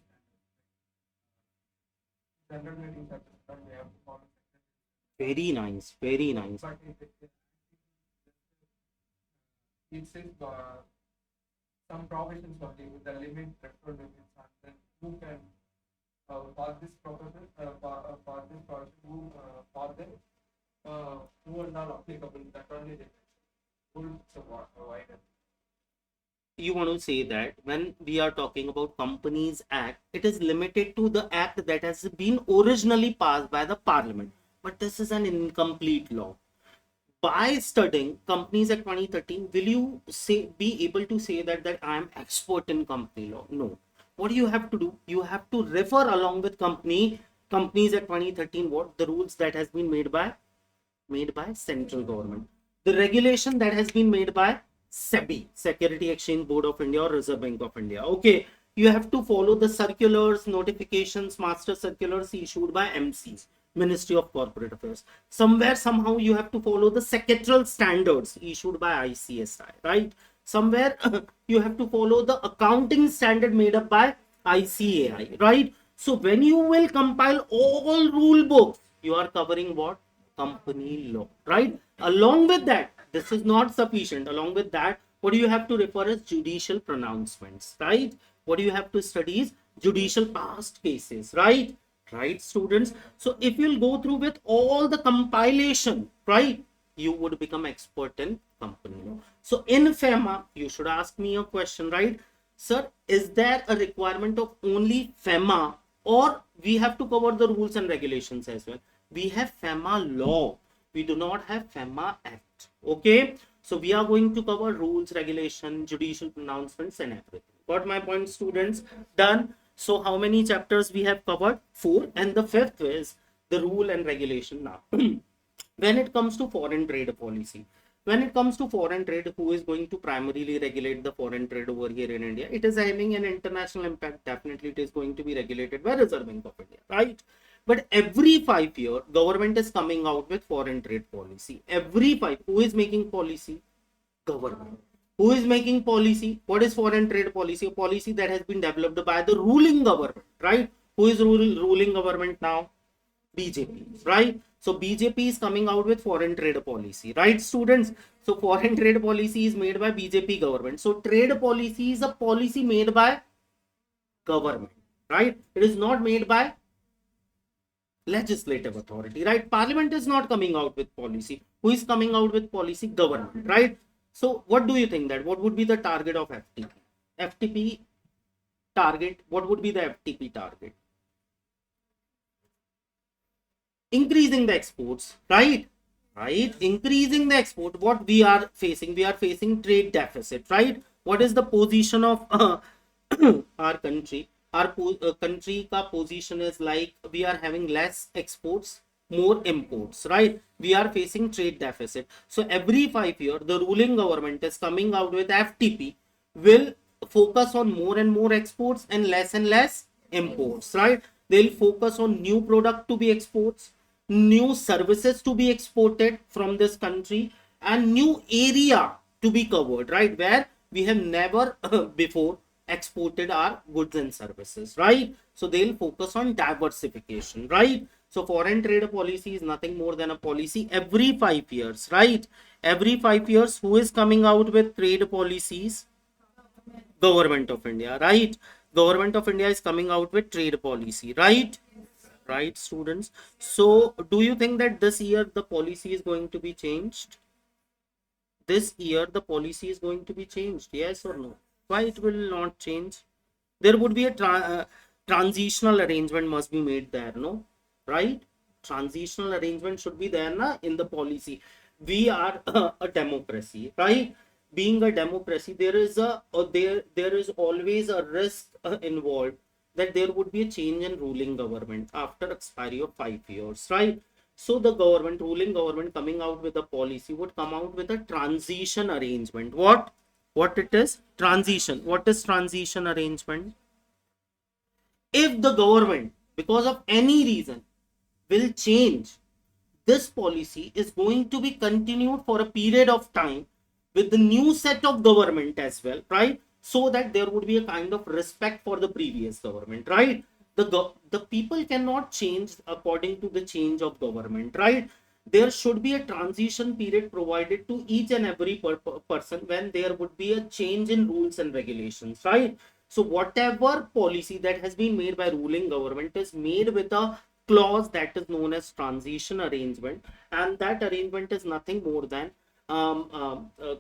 general meeting chapter, we have to follow. Very nice, very nice. But it says some provisions only with the limit, threshold limits, and then who can for this provision for this provision for them who are not applicable. That only they pull so wider. You want to say that when we are talking about Companies Act, it is limited to the act that has been originally passed by the Parliament. But this is an incomplete law. By studying Companies Act 2013, will you be able to say that I am expert in company law? No. What do you have to do? You have to refer along with Companies Act 2013, what the rules that has been made by central government, the regulation that has been made by SEBI, Security Exchange Board of India or Reserve Bank of India. Okay, you have to follow the circulars, notifications, master circulars issued by MCs, Ministry of Corporate Affairs. Somewhere, somehow, you have to follow the secretarial standards issued by ICSI, right? Somewhere, you have to follow the accounting standard made up by ICAI, right? So, when you will compile all rule books, you are covering what? company law, right? Along with that, this is not sufficient. Along with that, what do you have to refer as judicial pronouncements, right? What do you have to study is judicial past cases, right? Right, students? So if you'll go through with all the compilation, right, you would become expert in company law. So in FEMA, you should ask me a question, right? Sir, is there a requirement of only FEMA, or we have to cover the rules and regulations as well? We have FEMA law. We do not have FEMA Act. Okay. So we are going to cover rules, regulation, judicial pronouncements and everything. Got my point, students? Done. So how many chapters we have covered? 4. And the 5th is the rule and regulation now. When it comes to foreign trade policy, when it comes to foreign trade, who is going to primarily regulate the foreign trade over here in India? It is having an international impact. Definitely it is going to be regulated by Reserve Bank of India, right? But every 5 years, government is coming out with foreign trade policy. Every 5, who is making policy? Government. Who is making policy? What is foreign trade policy? A policy that has been developed by the ruling government, right? Who is ruling government now? BJP, right? So BJP is coming out with foreign trade policy, right, students? So foreign trade policy is made by BJP government. So trade policy is a policy made by government, right? It is not made by legislative authority, right? Parliament is not coming out with policy. Who is coming out with policy? Government, right? So what do you think that what would be the target of FTP? FTP target, what would be the FTP target? Increasing the exports, right? Increasing the export. What we are facing? We are facing trade deficit, right? What is the position of our country? Our country ka position is like we are having less exports, more imports, right? We are facing trade deficit. So every 5 years, the ruling government is coming out with FTP will focus on more and more exports and less imports, right? They'll focus on new product to be exports, new services to be exported from this country, and new area to be covered, right? Where we have never before exported our goods and services, right? So they'll focus on diversification, right? So foreign trade policy is nothing more than a policy every 5 years, right? Every 5 years, who is coming out with trade policies? Government of India, right? Government of India is coming out with trade policy, right? Right, students? So do you think that this year the policy is going to be changed? This year the policy is going to be changed, yes or no? Why it will not change? There would be a transitional arrangement must be made there, no? Right? Transitional arrangement should be there na, in the policy. We are a democracy, right? Being a democracy, there is always a risk involved that there would be a change in ruling government after expiry of 5 years, right? So the ruling government coming out with a policy would come out with a transition arrangement. What it is? Transition. What is transition arrangement? If the government, because of any reason, will change, this policy is going to be continued for a period of time with the new set of government as well, right? So that there would be a kind of respect for the previous government, right? The people cannot change according to the change of government, right? There should be a transition period provided to each and every person when there would be a change in rules and regulations, right? So whatever policy that has been made by ruling government is made with a clause that is known as transition arrangement, and that arrangement is nothing more than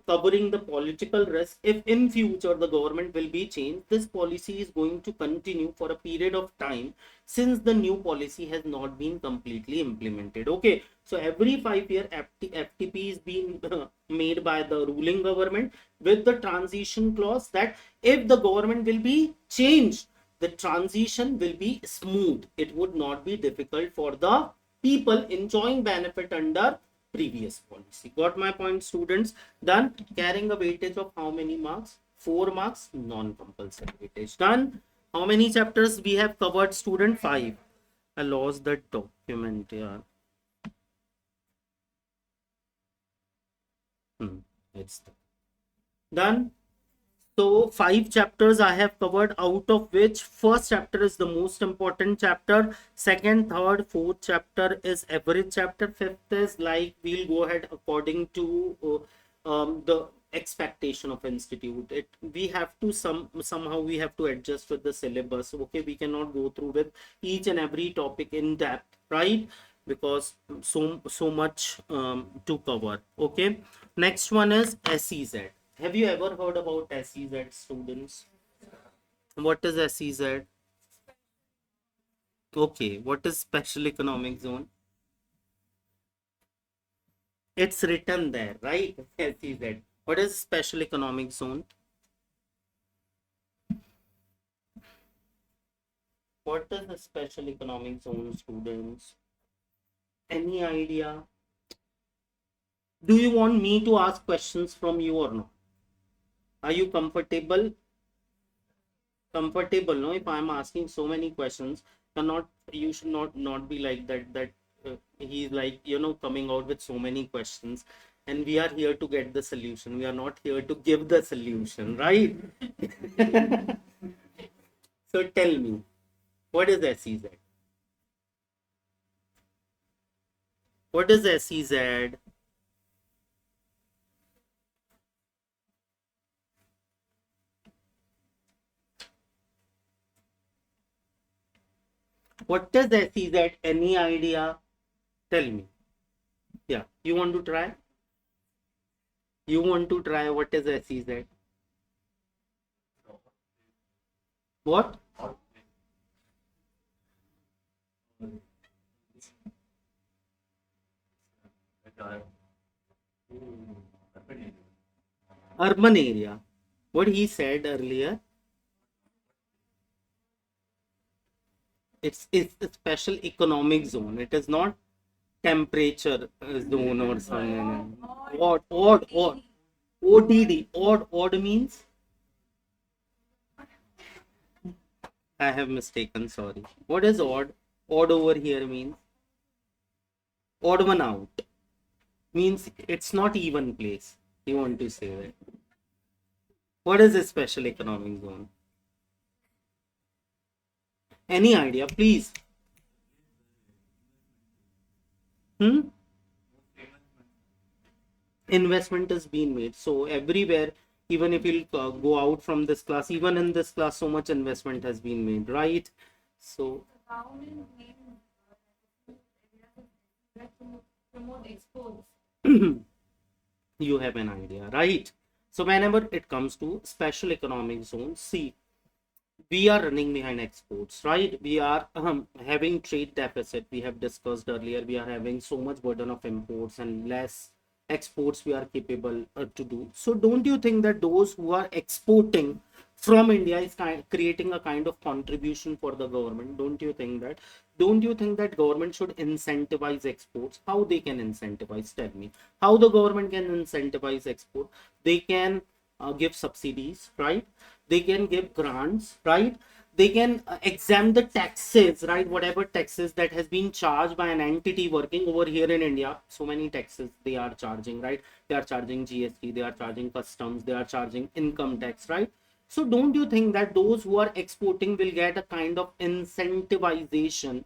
covering the political risk. If in future the government will be changed, this policy is going to continue for a period of time since the new policy has not been completely implemented. Okay, so every 5 year FTP is being made by the ruling government with the transition clause that if the government will be changed, the transition will be smooth. It would not be difficult for the people enjoying benefit under previous policy. Got my point, students? Done. Carrying a weightage of how many marks? 4 marks. Non-compulsory weightage. Done. How many chapters we have covered, student? 5. I lost the document here. It's done. So 5 chapters I have covered, out of which first chapter is the most important chapter. Second, third, fourth chapter is average chapter. Fifth is like we'll go ahead according to the expectation of institute. We have to somehow we have to adjust with the syllabus. Okay, we cannot go through with each and every topic in depth, right? Because so much to cover. Okay, next one is SEZ. Have you ever heard about SEZ, students? What is SEZ? Okay, what is special economic zone? It's written there, right? SEZ. What is special economic zone? What is the special economic zone, students? Any idea? Do you want me to ask questions from you or not? Are you comfortable? Comfortable, no? If I'm asking so many questions, you should not be like that he's like, coming out with so many questions, and we are here to get the solution. We are not here to give the solution, right? So tell me, what is SEZ? What is SEZ? What is SEZ? Any idea? Tell me. Yeah, you want to try? You want to try what is SEZ? What? Urban area. What he said earlier, it's a special economic zone. It is not temperature zone or something. Odd. ODD. Odd means I have mistaken. Sorry. What is odd? Odd over here means odd one out. Means it's not even place. You want to say that. What is a special economic zone? Any idea, please? Investment is being made. So everywhere, even if you'll go out from this class, even in this class, so much investment has been made, right? So promote exports. you have an idea, right? So whenever it comes to special economic zones, see, we are running behind exports, right? We are having trade deficit. We have discussed earlier. We are having so much burden of imports and less exports we are capable to do. So don't you think that those who are exporting from India is creating a kind of contribution for the government? Don't you think that? Don't you think that government should incentivize exports? How they can incentivize? Tell me. How the government can incentivize export? They can give subsidies, right? They can give grants, right? They can exempt the taxes, right? Whatever taxes that has been charged by an entity working over here in India. So many taxes they are charging, right? They are charging GST, they are charging customs, they are charging income tax, right? So don't you think that those who are exporting will get a kind of incentivization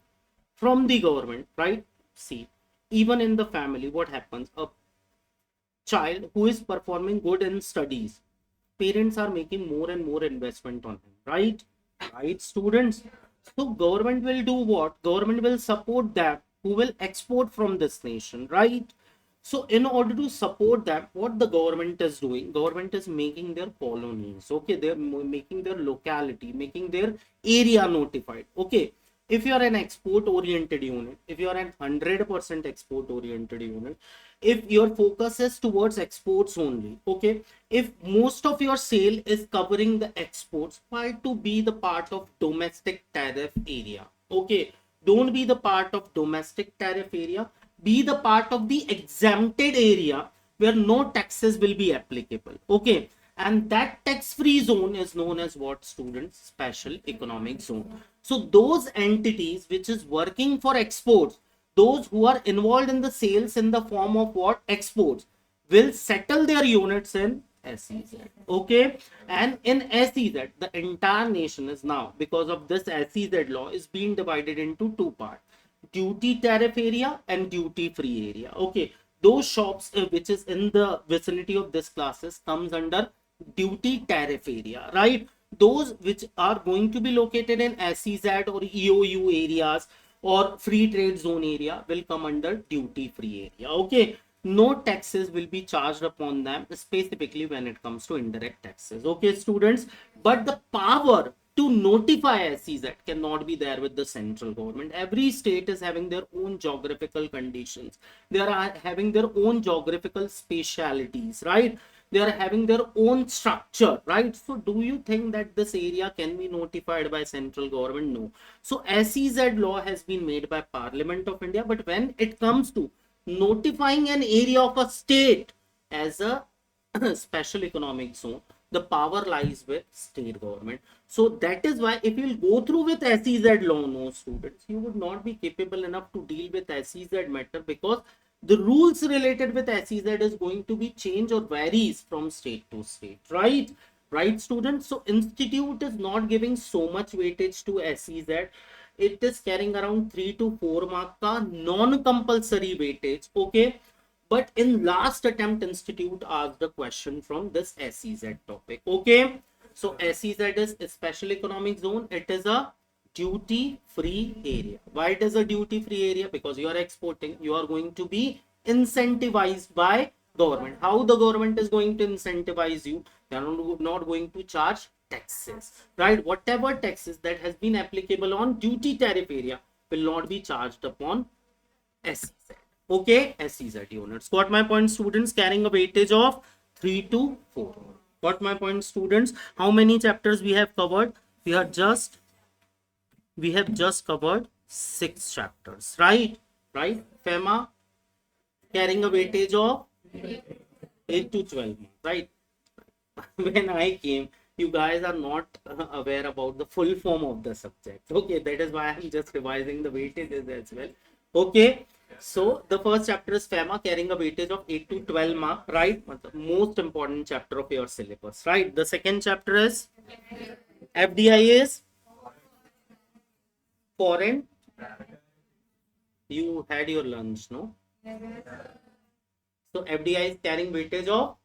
from the government, right? See, even in the family, what happens? A child who is performing good in studies, parents are making more and more investment on him, right? Right, students? So government will do what? Government will support them who will export from this nation, right? So in order to support them, what the government is doing, government is making their colonies, okay? They're making their locality, making their area notified, okay? If you are an export oriented unit, if you are an 100% export oriented unit, if your focus is towards exports only, okay, if most of your sale is covering the exports, why to be the part of domestic tariff area? Okay, don't be the part of domestic tariff area, be the part of the exempted area where no taxes will be applicable, okay? And that tax free zone is known as what, students? Special economic zone. So those entities which is working for exports, those who are involved in the sales in the form of what, exports, will settle their units in SEZ. Okay, and in SEZ, the entire nation is now, because of this SEZ law, is being divided into two parts: duty tariff area and duty free area. Okay, those shops which is in the vicinity of this classes comes under duty tariff area, right? Those which are going to be located in SEZ or EOU areas or free trade zone area will come under duty free area. Okay, no taxes will be charged upon them, specifically when it comes to indirect taxes. Okay, students, but the power to notify SEZ cannot be there with the central government. Every state is having their own geographical conditions. They are having their own geographical specialities, right? They are having their own structure, right? So do you think that this area can be notified by central government? No. So SEZ law has been made by Parliament of India, but when it comes to notifying an area of a state as a special economic zone, the power lies with state government. So that is why if you will go through with SEZ law, no students, you would not be capable enough to deal with SEZ matter, because the rules related with SEZ is going to be changed or varies from state to state, right? Right, students? So institute is not giving so much weightage to SEZ. It is carrying around 3 to 4 mark ka non-compulsory weightage. Okay, but in last attempt institute asked a question from this SEZ topic. Okay, so SEZ is a special economic zone. It is a duty free area. Why it is a duty free area? Because you are exporting, you are going to be incentivized by government. How the government is going to incentivize you? They are not going to charge taxes, right? Whatever taxes that has been applicable on duty tariff area will not be charged upon SEZ. Okay, SEZ units. Got my point, students? Carrying a weightage of 3 to 4. Got my point, students? How many chapters we have covered? We have just covered 6 chapters, right? Right? FEMA carrying a weightage of 8 to 12, right? When I came, you guys are not aware about the full form of the subject. Okay, that is why I'm just revising the weightages as well. Okay, so the first chapter is FEMA carrying a weightage of 8 to 12 mark, right? The most important chapter of your syllabus, right? The second chapter is FDI is foreign. You had your lunch, no? So FDI is carrying weightage of.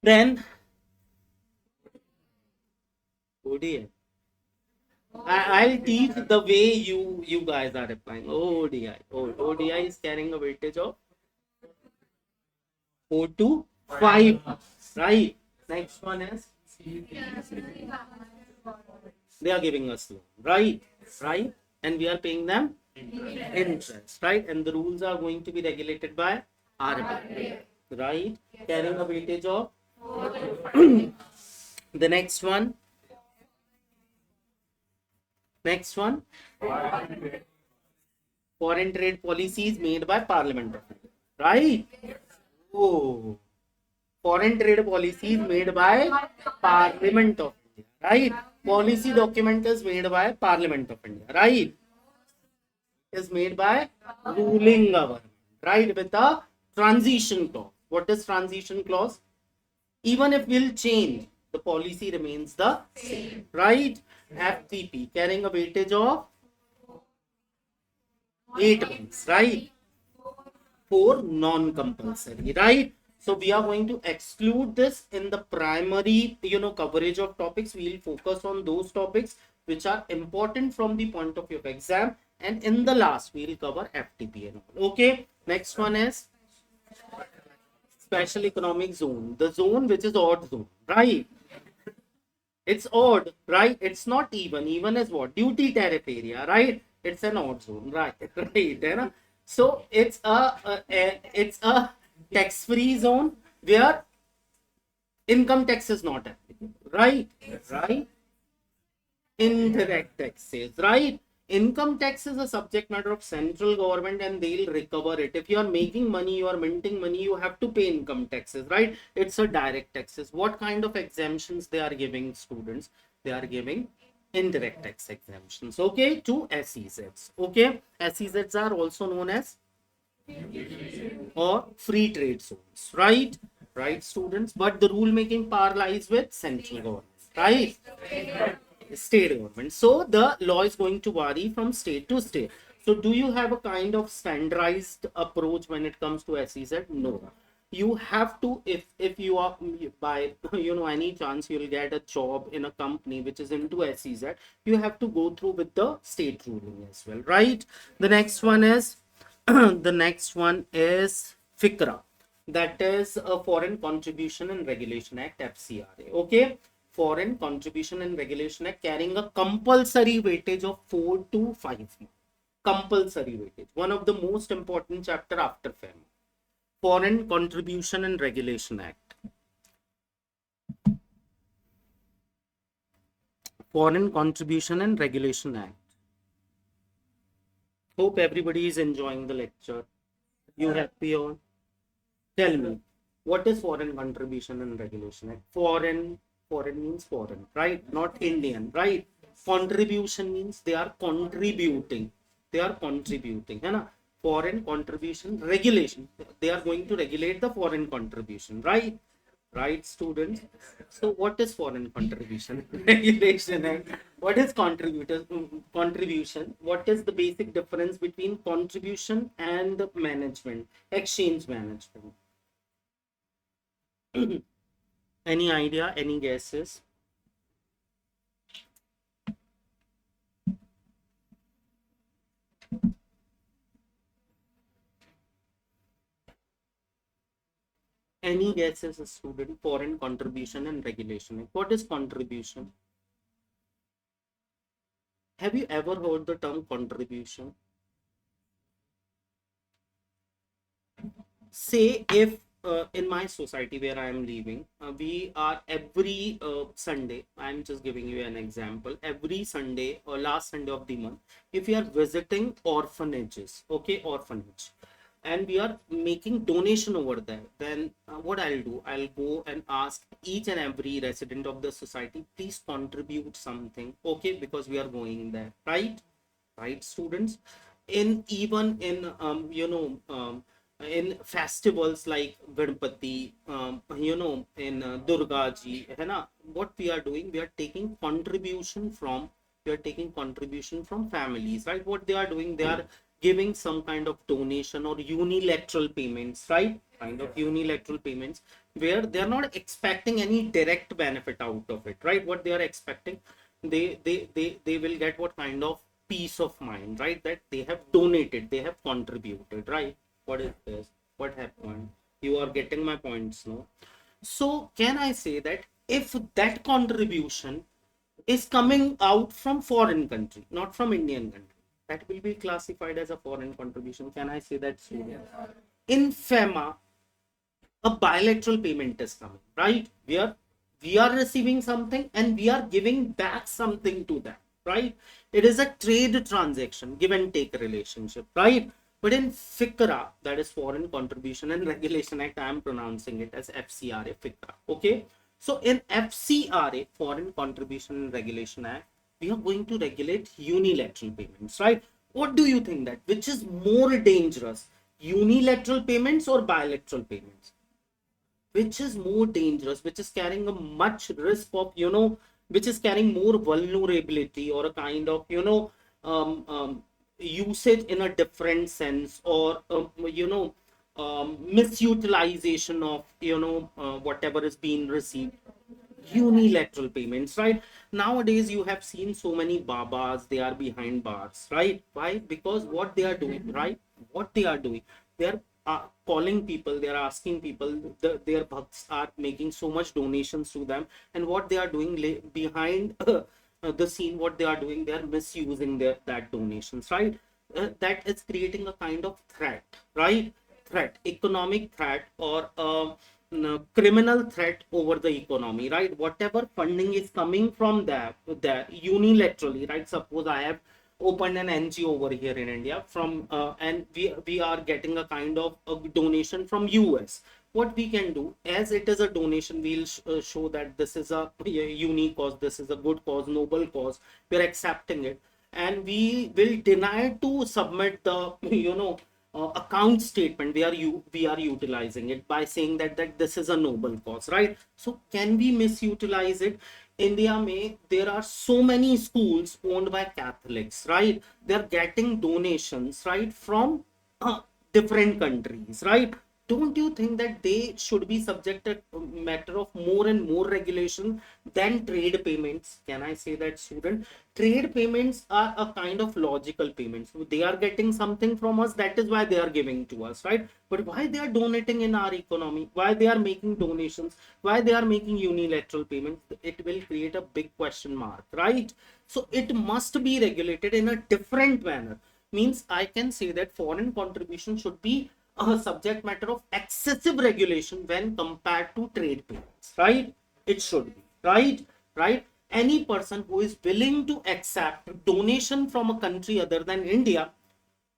Then ODI. I'll teach the way you guys are applying. ODI. ODI is carrying a weightage of 4 to 5. Right. Next one is they are giving us loan. Right. Right. And we are paying them interest. Right. And the rules are going to be regulated by ArP&x. Right. Carrying a weightage of. The next one. Next one, foreign trade policies made by Parliament of India, right? Oh, foreign trade policies made by Parliament of India, right? Policy document is made by Parliament of India, right? Is made by ruling government, right? With a transition clause. What is transition clause? Even if we'll change, the policy remains the same, right? FTP carrying a weightage of 8 months, right? 4 non-compulsory, right? So we are going to exclude this in the primary, coverage of topics. We will focus on those topics which are important from the point of view of exam, and in the last we will cover FTP and all. Okay, next one is special economic zone, the zone which is odd zone, right? It's odd, right? It's not even. Even is what? Duty tariff area, right? It's an odd zone, right? Right. So it's a tax-free zone where income tax is not applicable, right? Right? Indirect taxes, right? Income tax is a subject matter of central government and they'll recover it. If you are making money, you are minting money, you have to pay income taxes, right? It's a direct taxes. What kind of exemptions they are giving, students? They are giving indirect tax exemptions, okay, to SEZs. Okay, SEZs are also known as or free trade zones, right? Right, students? But the rule making power lies with central government, right? State government. So the law is going to vary from state to state. So do you have a kind of standardized approach when it comes to SEZ? No. You have to, if you are by any chance you'll get a job in a company which is into SEZ, you have to go through with the state ruling as well, right? The next one is the next one is FICRA, that is a Foreign Contribution and Regulation Act, FCRA. Okay, Foreign Contribution and Regulation Act carrying a compulsory weightage of 4 to 5. Compulsory weightage, one of the most important chapter after FEMA. Foreign Contribution and Regulation Act. Foreign Contribution and Regulation Act. Hope everybody is enjoying the lecture. You happy on? Tell me, what is Foreign Contribution and Regulation Act? Foreign means foreign, right? Not Indian, right? Contribution means they are contributing. They are contributing. है ना? Foreign contribution regulation. They are going to regulate the foreign contribution, right? Right, students? So what is foreign contribution regulation act? What is contribution? What is the basic difference between contribution and management, exchange management? Any idea, any guesses? Any guesses, a student? Foreign contribution and regulation. What is contribution? Have you ever heard the term contribution? Say if in my society where I am living, we are every Sunday, I'm just giving you an example, every Sunday or last Sunday of the month, if we are visiting orphanages, okay, orphanage, and we are making donation over there, then what I'll do, I'll go and ask each and every resident of the society, please contribute something, okay, because we are going there, right? Right, students? In even in in festivals like Ganpati, in Durga Ji, hai na, what we are doing, we are taking contribution from families, right? What they are doing, they are giving some kind of donation or unilateral payments, right? Kind of unilateral payments where they are not expecting any direct benefit out of it, right? What they are expecting, they will get what kind of peace of mind, right? That they have donated, they have contributed, right? What is this? What happened? You are getting my points, no? So can I say that if that contribution is coming out from foreign country, not from Indian country, that will be classified as a foreign contribution? Can I say that? In FEMA, a bilateral payment is coming, right? We are receiving something and we are giving back something to them, right? It is a trade transaction, give and take relationship, right? But in FICRA, that is Foreign Contribution and Regulation Act, I am pronouncing it as FCRA, FICRA. Okay. So in FCRA, Foreign Contribution and Regulation Act, we are going to regulate unilateral payments, right? What do you think that which is more dangerous, unilateral payments or bilateral payments? Which is more dangerous, which is carrying a much risk of, which is carrying more vulnerability or a kind of, usage in a different sense, or misutilization of whatever is being received? Unilateral payments, right? Nowadays you have seen so many babas, they are behind bars, right? Why? Because what they are doing, right? What they are doing, they are calling people, they are asking people, their bhakts are making so much donations to them, and what they are doing behind the scene, what they are doing, they are misusing that donations, right? That is creating a kind of threat, right? Economic threat, or criminal threat over the economy, right? Whatever funding is coming from there unilaterally, right? Suppose I have opened an NGO over here in India from and we are getting a kind of a donation from US. What we can do, as it is a donation, we'll show that this is a unique cause, this is a good cause, noble cause, we're accepting it, and we will deny to submit the account statement, we are utilizing it by saying that this is a noble cause, right? So can we misutilize it? India may, there are so many schools owned by Catholics, right? They're getting donations, right, from different countries, right? Don't you think that they should be subjected to matter of more and more regulation than trade payments? Can I say that, student? Trade payments are a kind of logical payments. So they are getting something from us, that is why they are giving to us, right? But why they are donating in our economy, why they are making donations, why they are making unilateral payments, it will create a big question mark, right? So it must be regulated in a different manner. Means I can say that foreign contribution should be a subject matter of excessive regulation when compared to trade payments, right? It should be, right? Any person who is willing to accept donation from a country other than India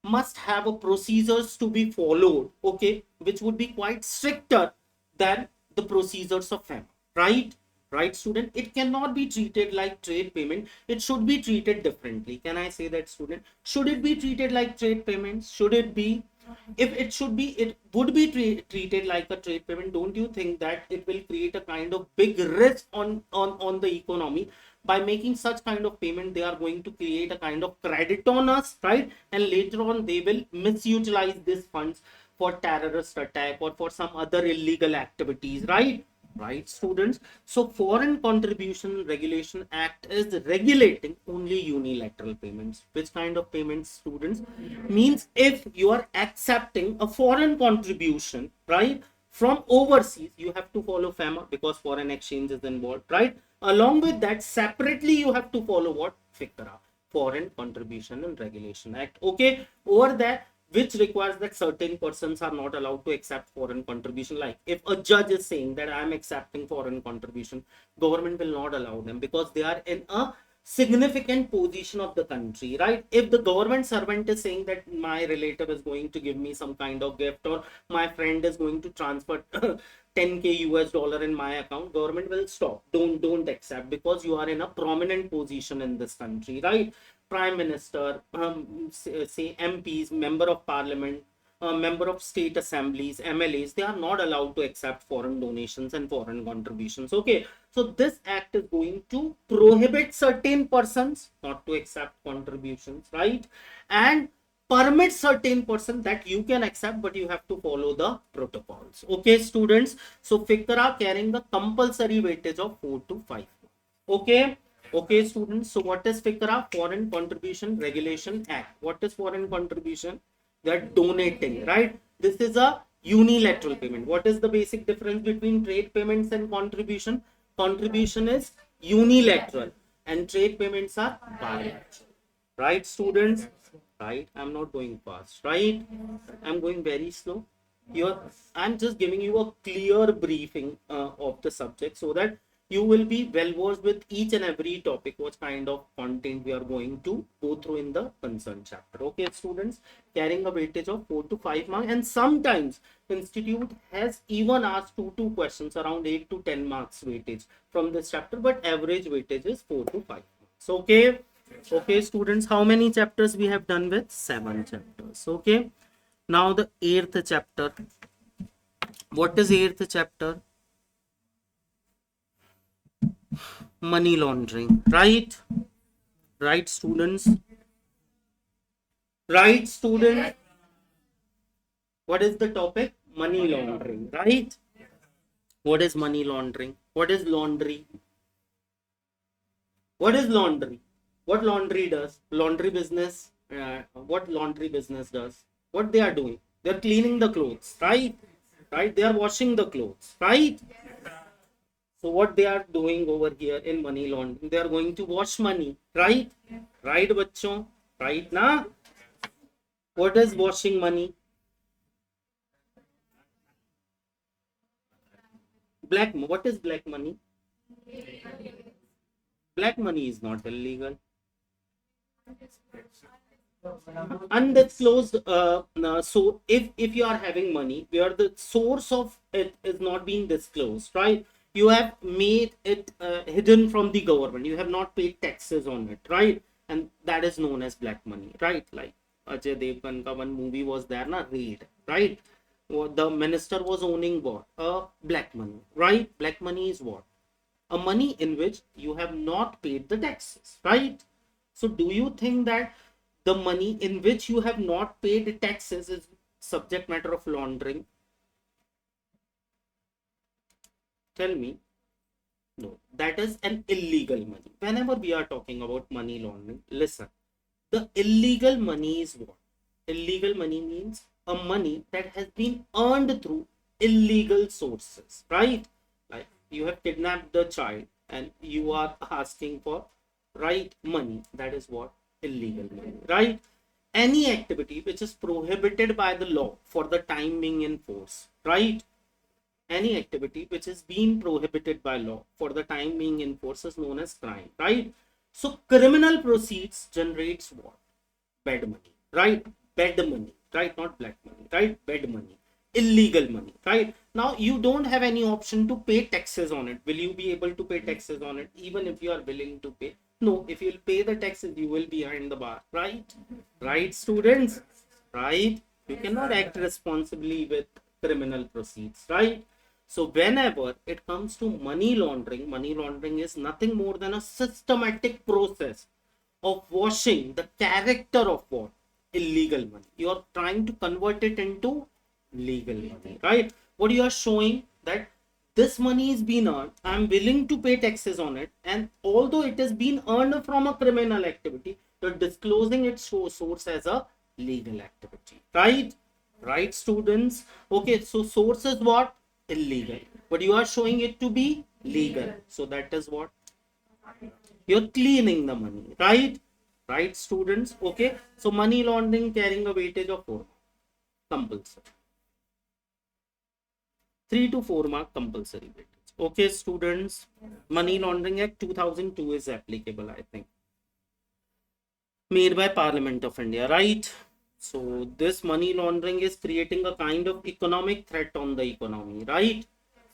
must have a procedures to be followed, okay, which would be quite stricter than the procedures of FEMA, right? Right, student? It cannot be treated like trade payment. It should be treated differently. Can I say that, student? Should it be treated like trade payments? Should it be? If it should be, it would be treated like a trade payment. Don't you think that it will create a kind of big risk on the economy? By making such kind of payment, they are going to create a kind of credit on us, right? And later on they will misutilize these funds for terrorist attack or for some other illegal activities, right? Right, students? So foreign contribution regulation act is regulating only unilateral payments. Which kind of payments, students? Means if you are accepting a foreign contribution, right, from overseas, you have to follow FEMA because foreign exchange is involved, right? Along with that, separately you have to follow what? FICRA, Foreign Contribution and Regulation Act, okay? Over there, which requires that certain persons are not allowed to accept foreign contribution. Like if a judge is saying that I am accepting foreign contribution, government will not allow them because they are in a significant position of the country, right? If the government servant is saying that my relative is going to give me some kind of gift, or my friend is going to transfer 10k US dollar in my account, government will stop. Don't accept, because you are in a prominent position in this country, right? Prime Minister, say MPs, Member of Parliament, member of state assemblies, MLAs, they are not allowed to accept foreign donations and foreign contributions. Okay, so this act is going to prohibit certain persons not to accept contributions, right? And permit certain person that you can accept, but you have to follow the protocols. Okay, students. So FICRA carrying the compulsory weightage of 4 to 5. Okay. Okay, students. So what is FICRA? Foreign Contribution Regulation Act. What is foreign contribution? They are donating, right? This is a unilateral payment. What is the basic difference between trade payments and contribution? Contribution is unilateral and trade payments are bilateral. Right, students? Right? I'm not going fast, right? I'm going very slow. I'm just giving you a clear briefing of the subject so that you will be well versed with each and every topic, what kind of content we are going to go through in the concerned chapter. Okay, students, carrying a weightage of 4 to 5 marks, and sometimes institute has even asked 2 questions around 8 to 10 marks weightage from this chapter, but average weightage is 4 to 5 marks. Okay. Okay, students, how many chapters we have done with? 7 chapters. Okay, now the 8th chapter. What is 8th chapter? Money laundering, right? Right, students? Right, students? What is the topic? Money laundering, right? What is money laundering? What is laundry? What is laundry? What laundry does? Laundry business. What laundry business does? What they are doing? They are cleaning the clothes, right? Right? They are washing the clothes, right? So what they are doing over here in money laundering? They are going to wash money, right? Right, bachon? Right, na? What is washing money? Black. What is black money? Black money is not illegal. Undisclosed. So if you are having money where the source of it is not being disclosed, right? You have made it hidden from the government. You have not paid taxes on it, right? And that is known as black money, right? Like Ajay Devgan ka one movie was there, na, Raid, right? The minister was owning what? Black money, right? Black money is what? A money in which you have not paid the taxes, right? So do you think that the money in which you have not paid taxes is subject matter of laundering? Tell me. No, that is an illegal money. Whenever we are talking about money laundering, listen, the illegal money is what? Illegal money means a money that has been earned through illegal sources, right? Like you have kidnapped the child and you are asking for right money. That is what? Illegal money, right? Any activity which is prohibited by the law for the time being in force, right? Any activity which is being prohibited by law for the time being in force is known as crime, right? So criminal proceeds generates what? Bad money, right? Bad money, right? Not black money, right? Bad money, illegal money, right? Now you don't have any option to pay taxes on it. Will you be able to pay taxes on it even if you are willing to pay? No, if you'll pay the taxes, you will be behind the bar, right? Right, students, right? You cannot act responsibly with criminal proceeds, right? So whenever it comes to money laundering is nothing more than a systematic process of washing the character of what? Illegal money. You are trying to convert it into legal money, right? What you are showing that this money is being earned, I am willing to pay taxes on it, and although it has been earned from a criminal activity, you're disclosing its source as a legal activity, right? Right, students? Okay, so source is what? Illegal, but you are showing it to be legal, so that is what? You're cleaning the money, right? Right, students? Okay, so money laundering carrying a weightage of 4 compulsory, 3 to 4 mark compulsory weightage. Okay, students, money laundering act 2002 is applicable, I think, made by Parliament of India, right? So this money laundering is creating a kind of economic threat on the economy, right?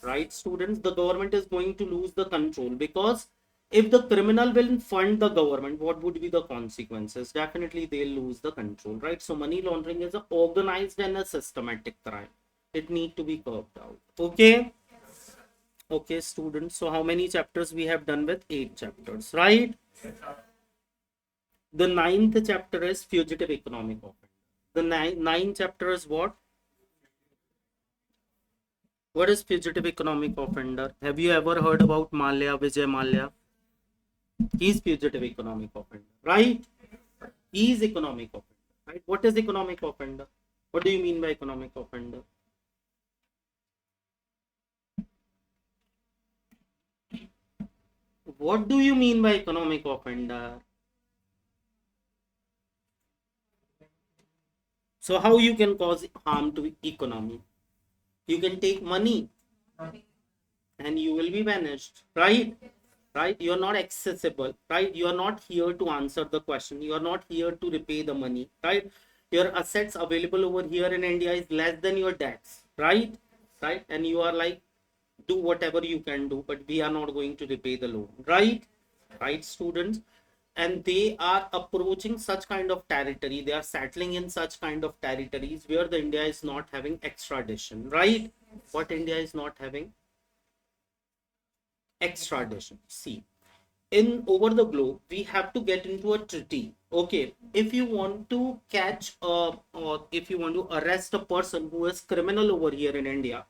Right, students, the government is going to lose the control, because if the criminal will fund the government, what would be the consequences? Definitely they'll lose the control, right? So money laundering is a organized and a systematic crime. It need to be curbed out. Okay. Okay, students, so how many chapters we have done with? 8 chapters, right? The ninth chapter is fugitive economic offender. The ninth chapter is what? What is fugitive economic offender? Have you ever heard about Malya, Vijay Malya? He's fugitive economic offender, right? He is economic offender, right? What is economic offender? What do you mean by economic offender? What do you mean by economic offender? So how you can cause harm to economy? You can take money and you will be vanished, right? Right, you are not accessible, right? You are not here to answer the question, you are not here to repay the money, right? Your assets available over here in India is less than your debts, right? Right, and you are like, do whatever you can do, but we are not going to repay the loan, right? Right, students, and they are approaching such kind of territory, they are settling in such kind of territories where the India is not having extradition, right? What India is not having? Extradition. See, in over the globe we have to get into a treaty. Okay, if you want to catch or if you want to arrest a person who is criminal over here in India,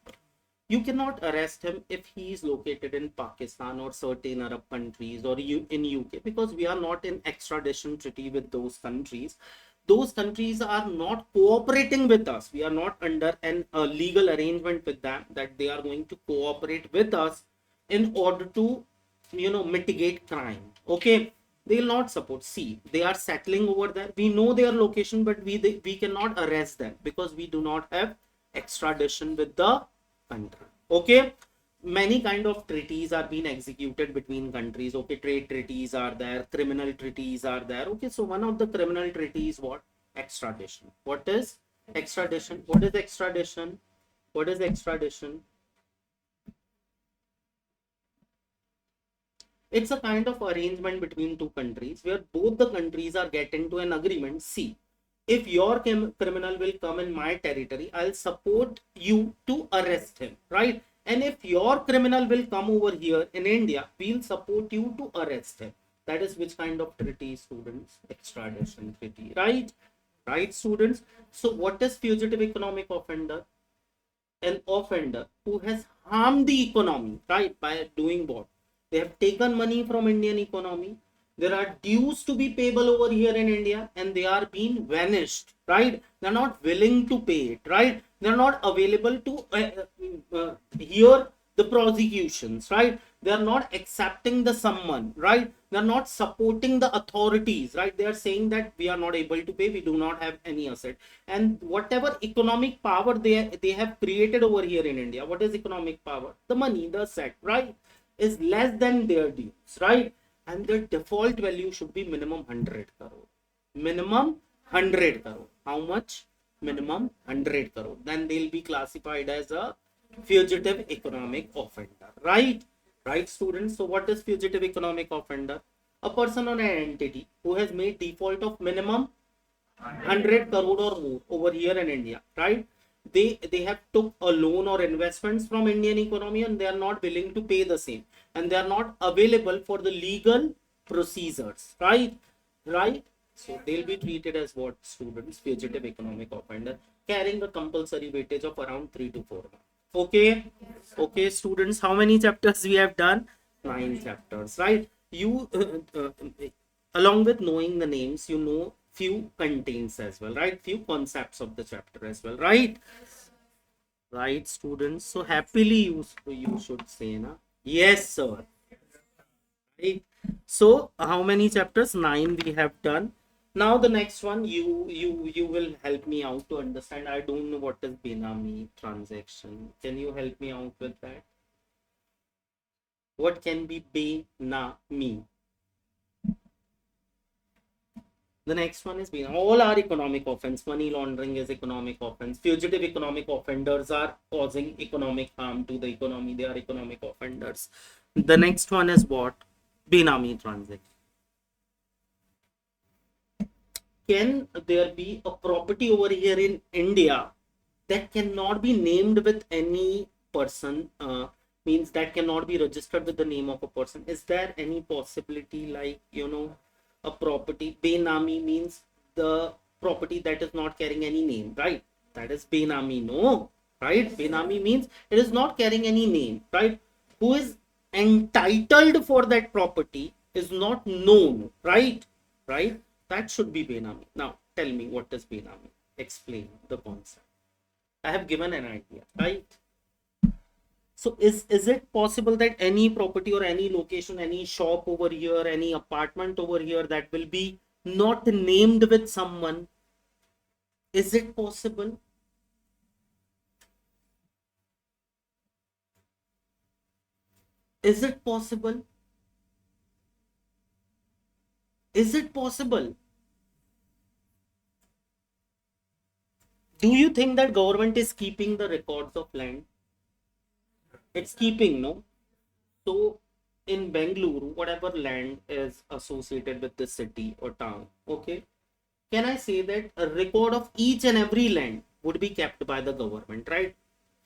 you cannot arrest him if he is located in Pakistan or certain Arab countries or you in UK, because we are not in extradition treaty with those countries. Those countries are not cooperating with us. We are not under an legal arrangement with them that they are going to cooperate with us in order to, mitigate crime. Okay, they will not support. See, they are settling over there, we know their location, but we cannot arrest them because we do not have extradition with the country. Okay, many kind of treaties are being executed between countries. Okay, trade treaties are there, criminal treaties are there. Okay, so one of the criminal treaties, what? Extradition. What is extradition? What is extradition? What is extradition? It's a kind of arrangement between two countries where both the countries are getting to an agreement. See, if your criminal will come in my territory, I'll support you to arrest him, right? And if your criminal will come over here in India, we'll support you to arrest him. That is which kind of treaty, students? Extradition treaty, right? Right, students? So what is fugitive economic offender? An offender who has harmed the economy, right? By doing what? They have taken money from Indian economy. There are dues to be payable over here in India, and they are being vanished, right? They're not willing to pay it, right? They're not available to hear the prosecutions, right? They're not accepting the summon, right? They're not supporting the authorities, right? They are saying that we are not able to pay, we do not have any asset, and whatever economic power they have created over here in India, what is economic power? The money, the asset, right, is less than their dues, right? And their default value should be minimum 100 crore. Minimum 100 crore. How much? Minimum 100 crore. Then they'll be classified as a fugitive economic offender, right? Right, students? So what is fugitive economic offender? A person or an entity who has made default of minimum 100 crore or more over here in India, right? They have took a loan or investments from Indian economy, and they are not willing to pay the same, and they are not available for the legal procedures, right? Right? So they'll be treated as what, students? Fugitive economic offender, carrying a compulsory weightage of around 3 to 4 months. Okay. Okay, students, how many chapters we have done? 9 chapters, right? You along with knowing the names, you know few contents as well, right? Few concepts of the chapter as well, right? Right, students? So happily you should say, na? Yes, sir. Right. So how many chapters? 9 we have done. Now the next one, you will help me out to understand. I don't know what is Benami transaction. Can you help me out with that? What can be Benami? The next one is being all are economic offense. Money laundering is economic offense. Fugitive economic offenders are causing economic harm to the economy. They are economic offenders. The next one is what? Benami transaction. Can there be a property over here in India that cannot be named with any person? Means that cannot be registered with the name of a person. Is there any possibility, like, a property? Benami means the property that is not carrying any name, right? That is Benami, no? Right? Benami means it is not carrying any name, right? Who is entitled for that property is not known, right? Right? That should be Benami. Now, tell me, what is Benami? Explain the concept. I have given an idea, right? So is it possible that any property or any location, any shop over here, any apartment over here that will be not named with someone, is it possible? Is it possible? Is it possible? Do you think that government is keeping the records of land? It's keeping, no? So in Bengaluru, whatever land is associated with the city or town, okay, can I say that a record of each and every land would be kept by the government, right?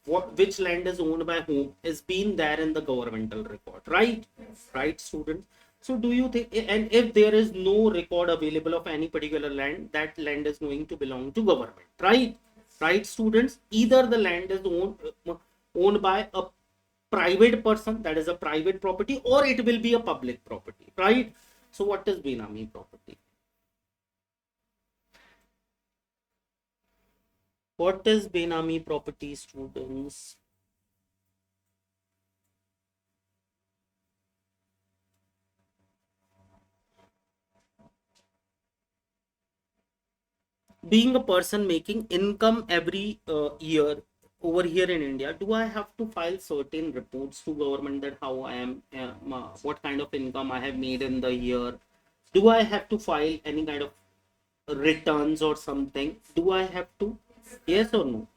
Which land is owned by whom is been there in the governmental record, right? Right, students? So do you think, and if there is no record available of any particular land, that land is going to belong to government, right? Right, students? Either the land is owned by a private person, that is a private property, or it will be a public property, right? So what is Benami property? What is Benami property, students? Being a person making income every year over here in India, do I have to file certain reports to government that how I am, what kind of income I have made in the year? Do I have to file any kind of returns or something? Do I have to? Yes or no?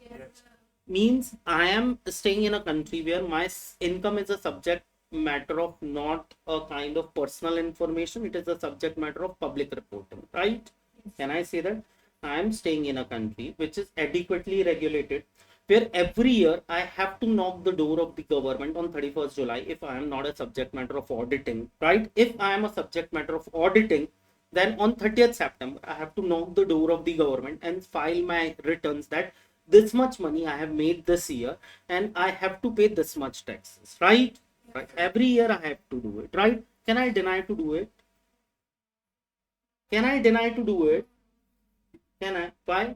Means I am staying in a country where my income is a subject matter of not a kind of personal information. It is a subject matter of public reporting, right? Can I say that? I am staying in a country which is adequately regulated, where every year I have to knock the door of the government on 31st July if I am not a subject matter of auditing, right? If I am a subject matter of auditing, then on 30th September, I have to knock the door of the government and file my returns that this much money I have made this year and I have to pay this much taxes, right? Right. Every year I have to do it, right? Can I deny to do it? Can I deny to do it? Can I? Why?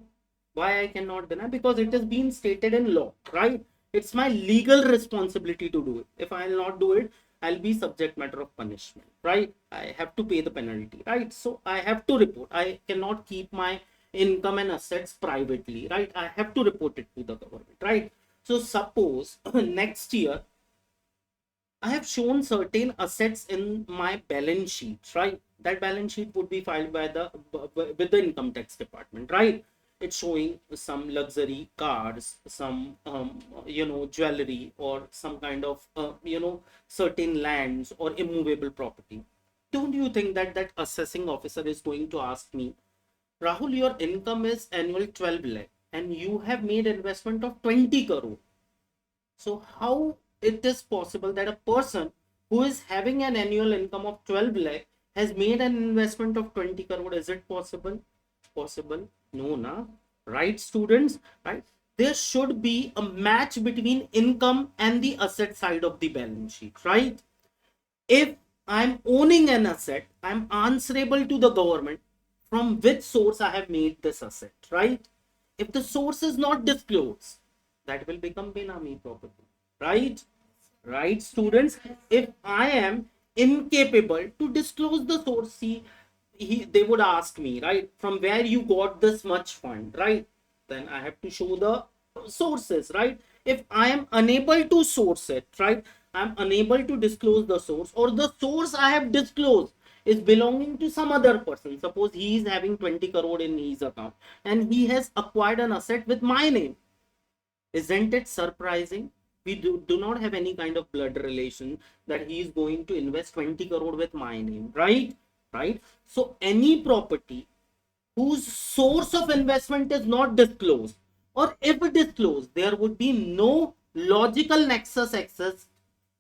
Why I cannot deny? Because it has been stated in law, right? It's my legal responsibility to do it. If I'll not do it, I'll be subject matter of punishment, right? I have to pay the penalty, right? So I have to report. I cannot keep my income and assets privately, right? I have to report it to the government, right? So suppose next year I have shown certain assets in my balance sheet, right? That balance sheet would be filed by the with the income tax department, right? It's showing some luxury cars, some jewelry, or some kind of certain lands or immovable property. Don't you think that that assessing officer is going to ask me, Rahul, your income is annual 12 lakh and you have made investment of 20 crore. So how it is possible that a person who is having an annual income of 12 lakh has made an investment of 20 crore? Is it possible? Possible? No, na. Right, students? Right? There should be a match between income and the asset side of the balance sheet, right? If I'm owning an asset, I'm answerable to the government from which source I have made this asset, right? If the source is not disclosed, that will become Benami property, right? Right, students? If I am incapable to disclose the source, see, they would ask me, right, from where you got this much fund, right? Then I have to show the sources, right? If I am unable to source it, right, I'm unable to disclose the source, or the source I have disclosed is belonging to some other person. Suppose he is having 20 crore in his account and he has acquired an asset with my name. Isn't it surprising? We do not have any kind of blood relation that he is going to invest 20 crore with my name, right? Right? So any property whose source of investment is not disclosed, or if disclosed, there would be no logical nexus access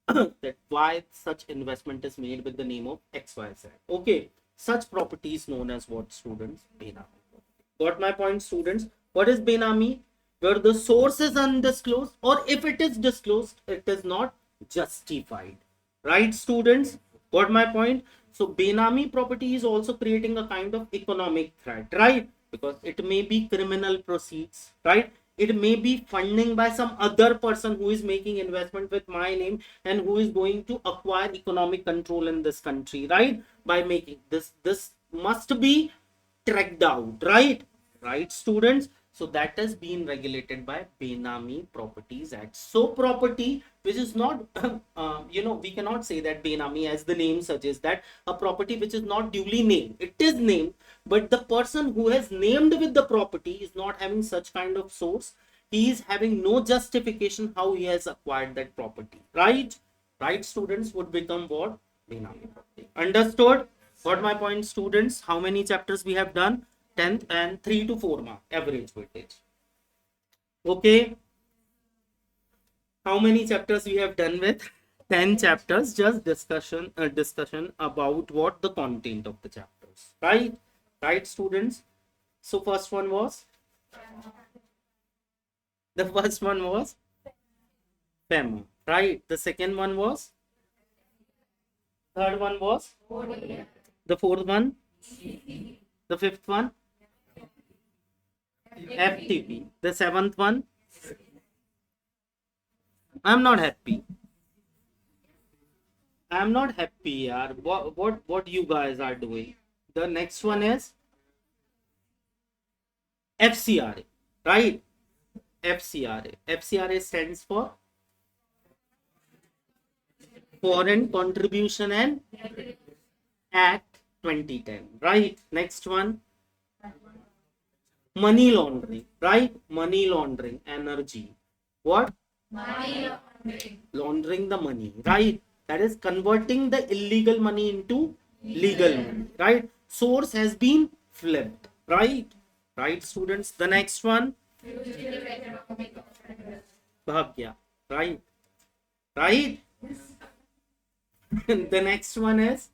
that why such investment is made with the name of XYZ. Okay, such property is known as what, students? Benami. Got my point, students? What is Benami? Where the source is undisclosed, or if it is disclosed, it is not justified. Right, students? Got my point? So Benami property is also creating a kind of economic threat, right? Because it may be criminal proceeds, right? It may be funding by some other person who is making investment with my name and who is going to acquire economic control in this country, right? By making this must be tracked out, right? Right, students? So that has been regulated by Benami Properties Act. So property which is not, we cannot say that Benami, as the name suggests, that a property which is not duly named. It is named, but the person who has named with the property is not having such kind of source. He is having no justification how he has acquired that property, right? Right, students, would become what? Benami property. Understood? Got my point, students? How many chapters we have done? 10th and 3 to 4 mark average weightage. Okay, how many chapters we have done with? 10 chapters. Just discussion about what the content of the chapters, right? Right, students? So first one was FEMA, right? The second one was, third one was, the fourth one, the fifth one, FTP. The seventh one, I'm not happy. I'm not happy, yaar. What you guys are doing? The next one is FCRA, right? FCRA stands for Foreign Contribution and Act 2010, right? Next one, money laundering, right? Money laundering, energy. What? Money laundering. Laundering the money, right? That is converting the illegal money into legal money, right? Source has been flipped, right? Right, students? The next one, bhagya. Right? Right? The next one is,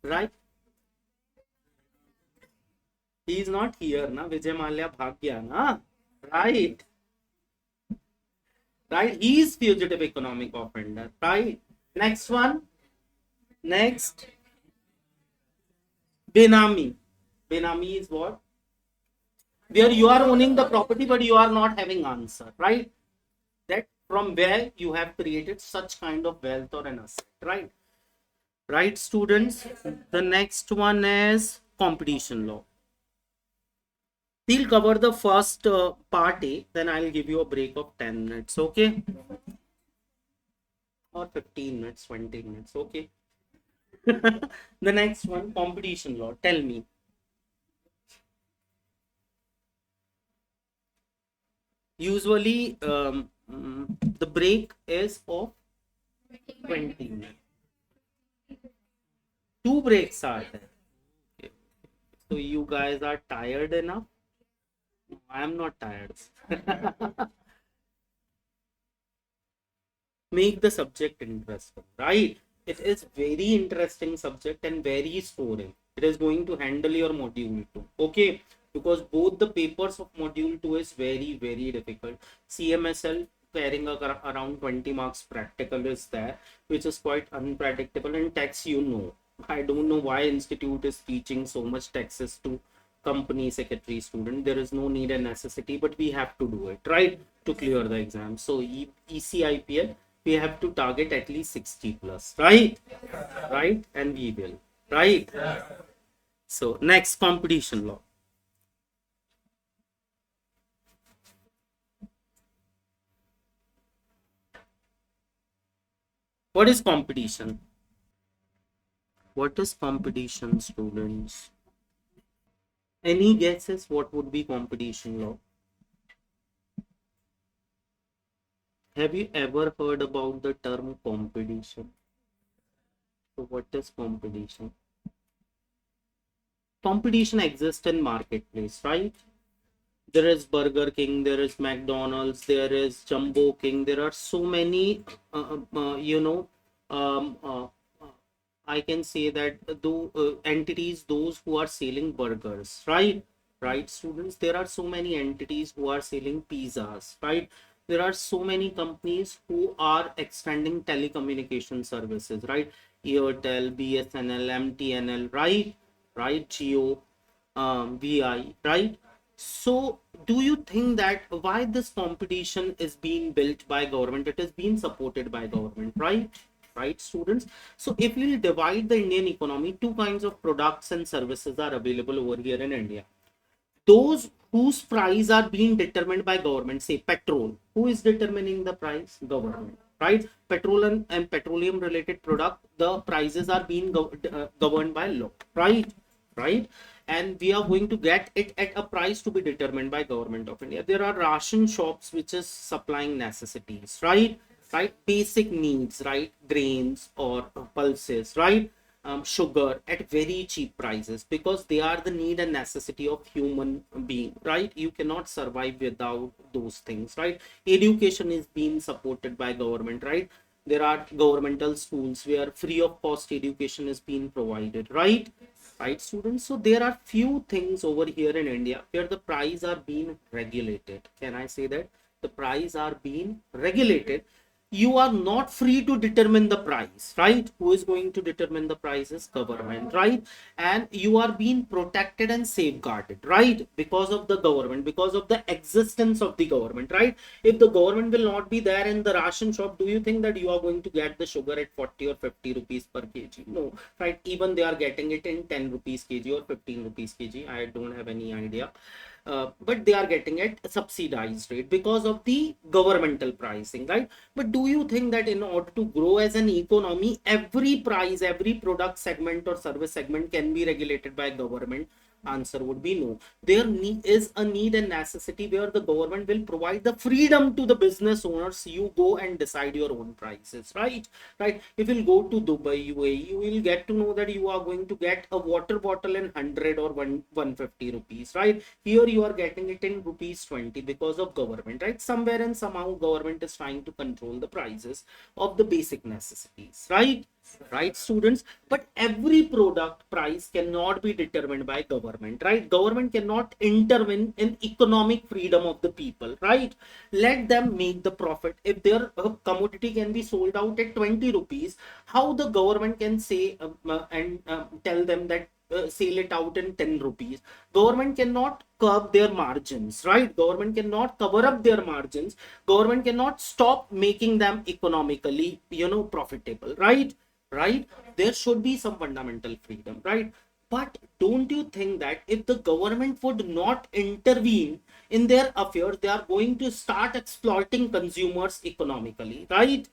right? He is not here, na? Vijay Mallya bhagya, na? Right? Right? He is fugitive economic offender. Right? Next one. Next. Benami. Benami is what? Where you are owning the property, but you are not having answer. Right? That from where you have created such kind of wealth or an asset. Right? Right, students? The next one is competition law. We'll cover the first part A, then I'll give you a break of 10 minutes, okay? Or 15 minutes, 20 minutes, okay? The next one, competition law. Tell me. Usually, the break is of 20 minutes. 2 breaks are there. Okay. So you guys are tired enough? No, I am not tired. Make the subject interesting, right? It is very interesting subject and very scoring. It is going to handle your module 2, okay? Because both the papers of module 2 is very difficult. CMSL carrying around 20 marks practical is there, which is quite unpredictable. And tax, you know, I don't know why institute is teaching so much taxes to company secretary student. There is no need and necessity, but we have to do it, right, to clear the exam. So ECIPL, we have to target at least 60 plus, right? Right? And we will, right? So next, competition law. What is competition? What is competition, students? Any guesses what would be competition law? Have you ever heard about the term competition? So what is competition? Competition exists in marketplace, right? There is Burger King, there is McDonald's, there is Jumbo King. There are so many, um, uh, uh, I can say that entities, those who are selling burgers, right? Right, students? There are so many entities who are selling pizzas, right? There are so many companies who are extending telecommunication services, right? Airtel, BSNL, MTNL, right? Right, Geo, VI, right? So, do you think that why this competition is being built by government? It is being supported by government, right? Right, students? So, if we will divide the Indian economy, two kinds of products and services are available over here in India. Those whose price are being determined by government, say petrol. Who is determining the price? Government, right? Petrol and petroleum related product, the prices are being governed by law, right? Right? And we are going to get it at a price to be determined by government of India. There are ration shops which is supplying necessities, right? Right? Basic needs, right? Grains or pulses, right? Sugar at very cheap prices, because they are the need and necessity of human being, right? You cannot survive without those things, right? Education is being supported by government, right? There are governmental schools where free of cost education is being provided, right? Right, students? So there are few things over here in India where the price are being regulated. Can I say that the price are being regulated? You are not free to determine the price, right? Who is going to determine the price is government, right? And you are being protected and safeguarded, right? Because of the government, because of the existence of the government, right? If the government will not be there in the ration shop, do you think that you are going to get the sugar at 40 or 50 rupees per kg? No, right? Even they are getting it in 10 rupees kg or 15 rupees kg. I don't have any idea. But they are getting it subsidized rate because of the governmental pricing, right? But do you think that in order to grow as an economy, every price, every product segment or service segment can be regulated by government? Answer would be no. There is a need and necessity where the government will provide the freedom to the business owners. You go and decide your own prices, right? Right. If you go to Dubai, UAE, you will get to know that you are going to get a water bottle in 100 or 150 rupees, right? Here you are getting it in rupees 20 because of government, right? Somewhere and somehow government is trying to control the prices of the basic necessities, right? Right, students. But every product price cannot be determined by government, right? Government cannot intervene in economic freedom of the people, right? Let them make the profit. If their commodity can be sold out at 20 rupees, how the government can say and tell them that sell it out in 10 rupees? Government cannot curb their margins, right? Government cannot cover up their margins. Government cannot stop making them economically, profitable, right? Right. There should be some fundamental freedom, right? But don't you think that if the government would not intervene in their affairs, they are going to start exploiting consumers economically, right?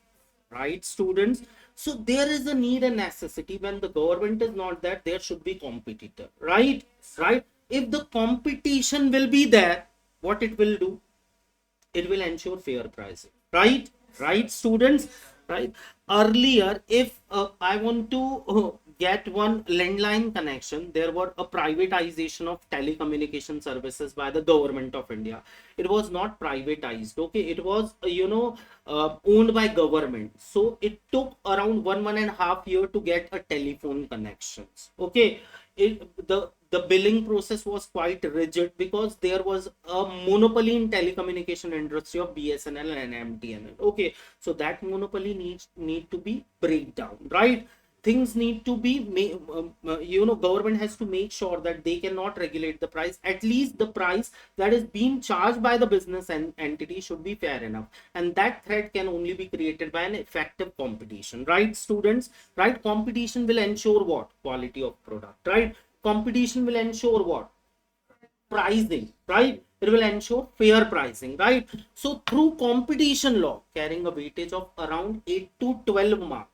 Right, students. So there is a need and necessity. When the government is not there, there should be competitor, right? Right. If the competition will be there, what it will do? It will ensure fair pricing, right? Right, students. Right. Earlier, if I want to get one landline connection, there were a privatization of telecommunication services by the government of India. It was not privatized, okay? It was owned by government. So it took around 1.5 year to get a telephone connections, okay? The billing process was quite rigid because there was a monopoly in telecommunication industry of BSNL and MTNL. Okay, so that monopoly need to be break down, right? Things need to be government has to make sure that they cannot regulate the price. At least the price that is being charged by the business and entity should be fair enough, and that threat can only be created by an effective competition, right, students? Right. Competition will ensure what? Quality of product, right? Competition will ensure what? Pricing, right? It will ensure fair pricing, right? So through competition law carrying a weightage of around 8 to 12 mark,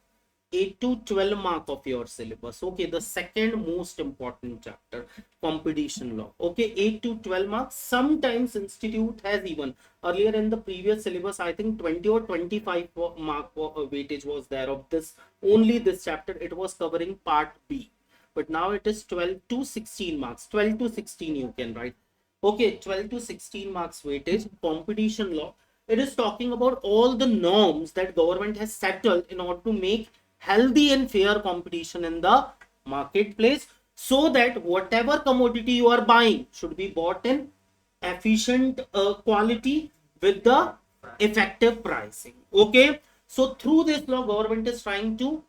8 to 12 mark of your syllabus, okay? The second most important chapter, competition law, okay? 8 to 12 marks. Sometimes institute has even earlier in the previous syllabus, I think 20 or 25 mark weightage was there of this, only this chapter. It was covering part B, but now it is 12 to 16 marks. 12 to 16 you can write, okay? 12 to 16 marks weightage, competition law. It is talking about all the norms that government has settled in order to make healthy and fair competition in the marketplace, so that whatever commodity you are buying should be bought in efficient quality with the effective pricing, okay? So through this law, government is trying to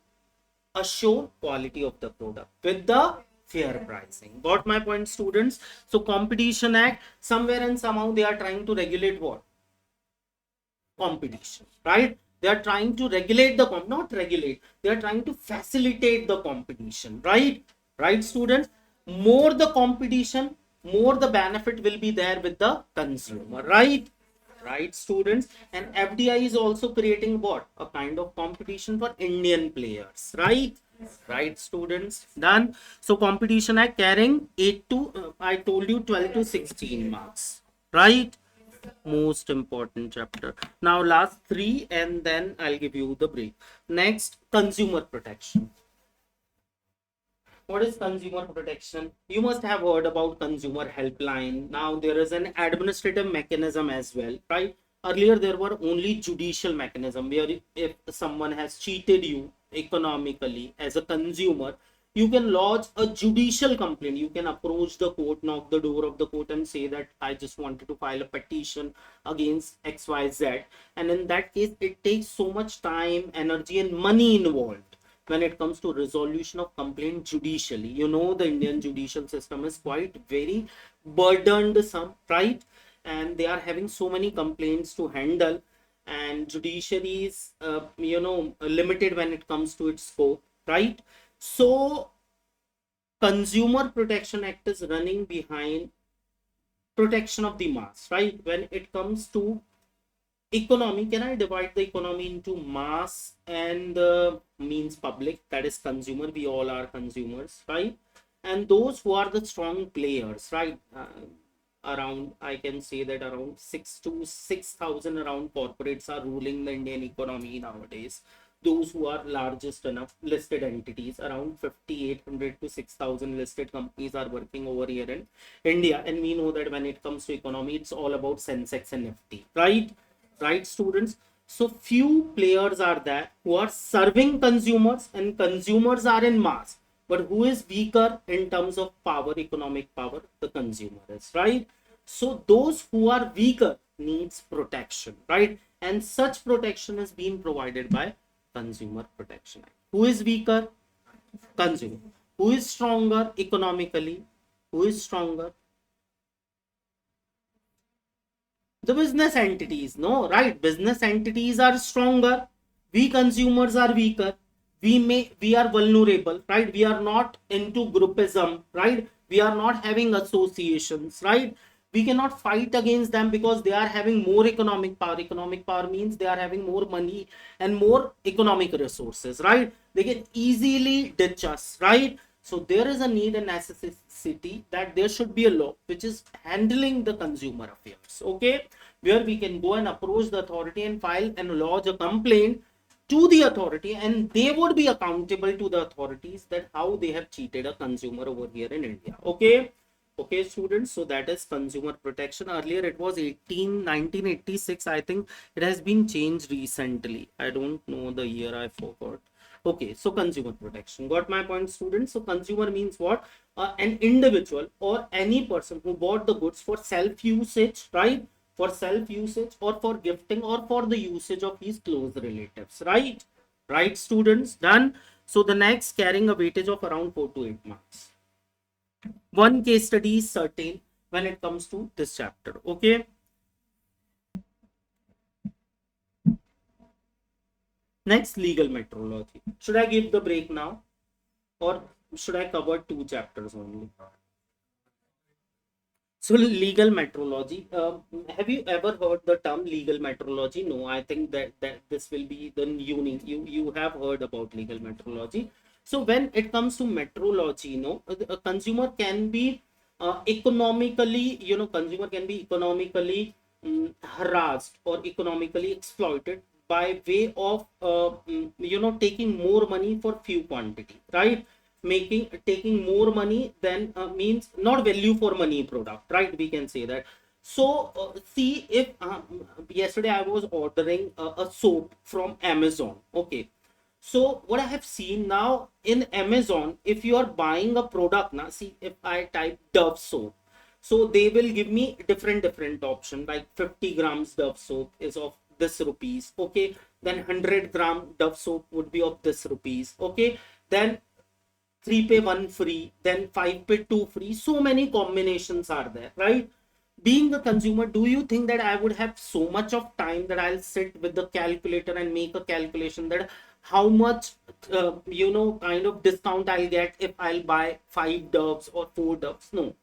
assure quality of the product with the fair pricing. Got my point, students? So Competition Act, somewhere and somehow they are trying to regulate what? Competition, right? They are trying to regulate the not regulate, they are trying to facilitate the competition, right? Right, students. More the competition, more the benefit will be there with the consumer, right? Right, students. And FDI is also creating what? A kind of competition for Indian players, right? Right, students. Done. So Competition Act carrying 8 to I told you 12 to 16 marks, right? Most important chapter. Now last three and then I'll give you the break. Next, consumer protection. What is consumer protection? You must have heard about consumer helpline. Now there is an administrative mechanism as well, right? Earlier there were only judicial mechanism where if someone has cheated you economically as a consumer, you can lodge a judicial complaint. You can approach the court, knock the door of the court and say that I just wanted to file a petition against XYZ. And in that case, it takes so much time, energy and money involved when it comes to resolution of complaint judicially. You know, the Indian judicial system is quite very burdened, some, right? And they are having so many complaints to handle, and judiciary is limited when it comes to its scope, right? So Consumer Protection Act is running behind protection of the mass, right? When it comes to economy, can I divide the economy into mass and means public, that is consumer? We all are consumers, right? and those who are the strong players, right? Around, I can say that around 6,000 around corporates are ruling the Indian economy nowadays. Those who are largest enough listed entities, around 5,800 to 6,000 listed companies are working over here in India. And we know that when it comes to economy, it's all about Sensex and Nifty, right? Right, students? So few players are there who are serving consumers, and consumers are in mass. But who is weaker in terms of power, economic power? The consumer is, right? So those who are weaker needs protection, right? And such protection is being provided by Consumer Protection Act. Who is weaker? Consumer. Who is stronger economically? Who is stronger? The business entities, no, right? Business entities are stronger. We consumers are weaker. We are vulnerable, right? We are not into groupism, right? We are not having associations, right? We cannot fight against them because they are having more economic power. Economic power means they are having more money and more economic resources, right? They can easily ditch us, right? So there is a need and necessity that there should be a law which is handling the consumer affairs, okay, where we can go and approach the authority and file and lodge a complaint to the authority, and they would be accountable to the authorities that how they have cheated a consumer over here in India. Okay. Okay, students, so that is consumer protection. Earlier it was 1986. I think it has been changed recently. I don't know the year, I forgot. Okay, so consumer protection. Got my point, students? So consumer means what? An individual or any person who bought the goods for self-usage, right? For self-usage or for gifting or for the usage of his close relatives, right? Right, students? Done. So the next, carrying a weightage of around 4 to 8 marks. One case study is certain when it comes to this chapter, okay? Next, legal metrology. Should I give the break now, or should I cover 2 chapters only? So legal metrology, have you ever heard the term legal metrology? No, I think that this will be the unique. You have heard about legal metrology. So when it comes to metrology, a consumer can be economically, consumer can be economically harassed or economically exploited by way of taking more money for few quantity, right? Taking more money than means not value for money product, right? We can say that. So see, if yesterday I was ordering a soap from Amazon, okay. So what I have seen now in Amazon, if you are buying a product now, see, if I type Dove soap, so they will give me different option, like 50 grams Dove soap is of this rupees, okay. Then 100-gram Dove soap would be of this rupees, okay. Then 3 pay 1 free, then 5 pay 2 free. So many combinations are there, right? Being a consumer, do you think that I would have so much of time that I'll sit with the calculator and make a calculation that how much kind of discount I'll get if I'll buy 5 doves or 4 doves? No.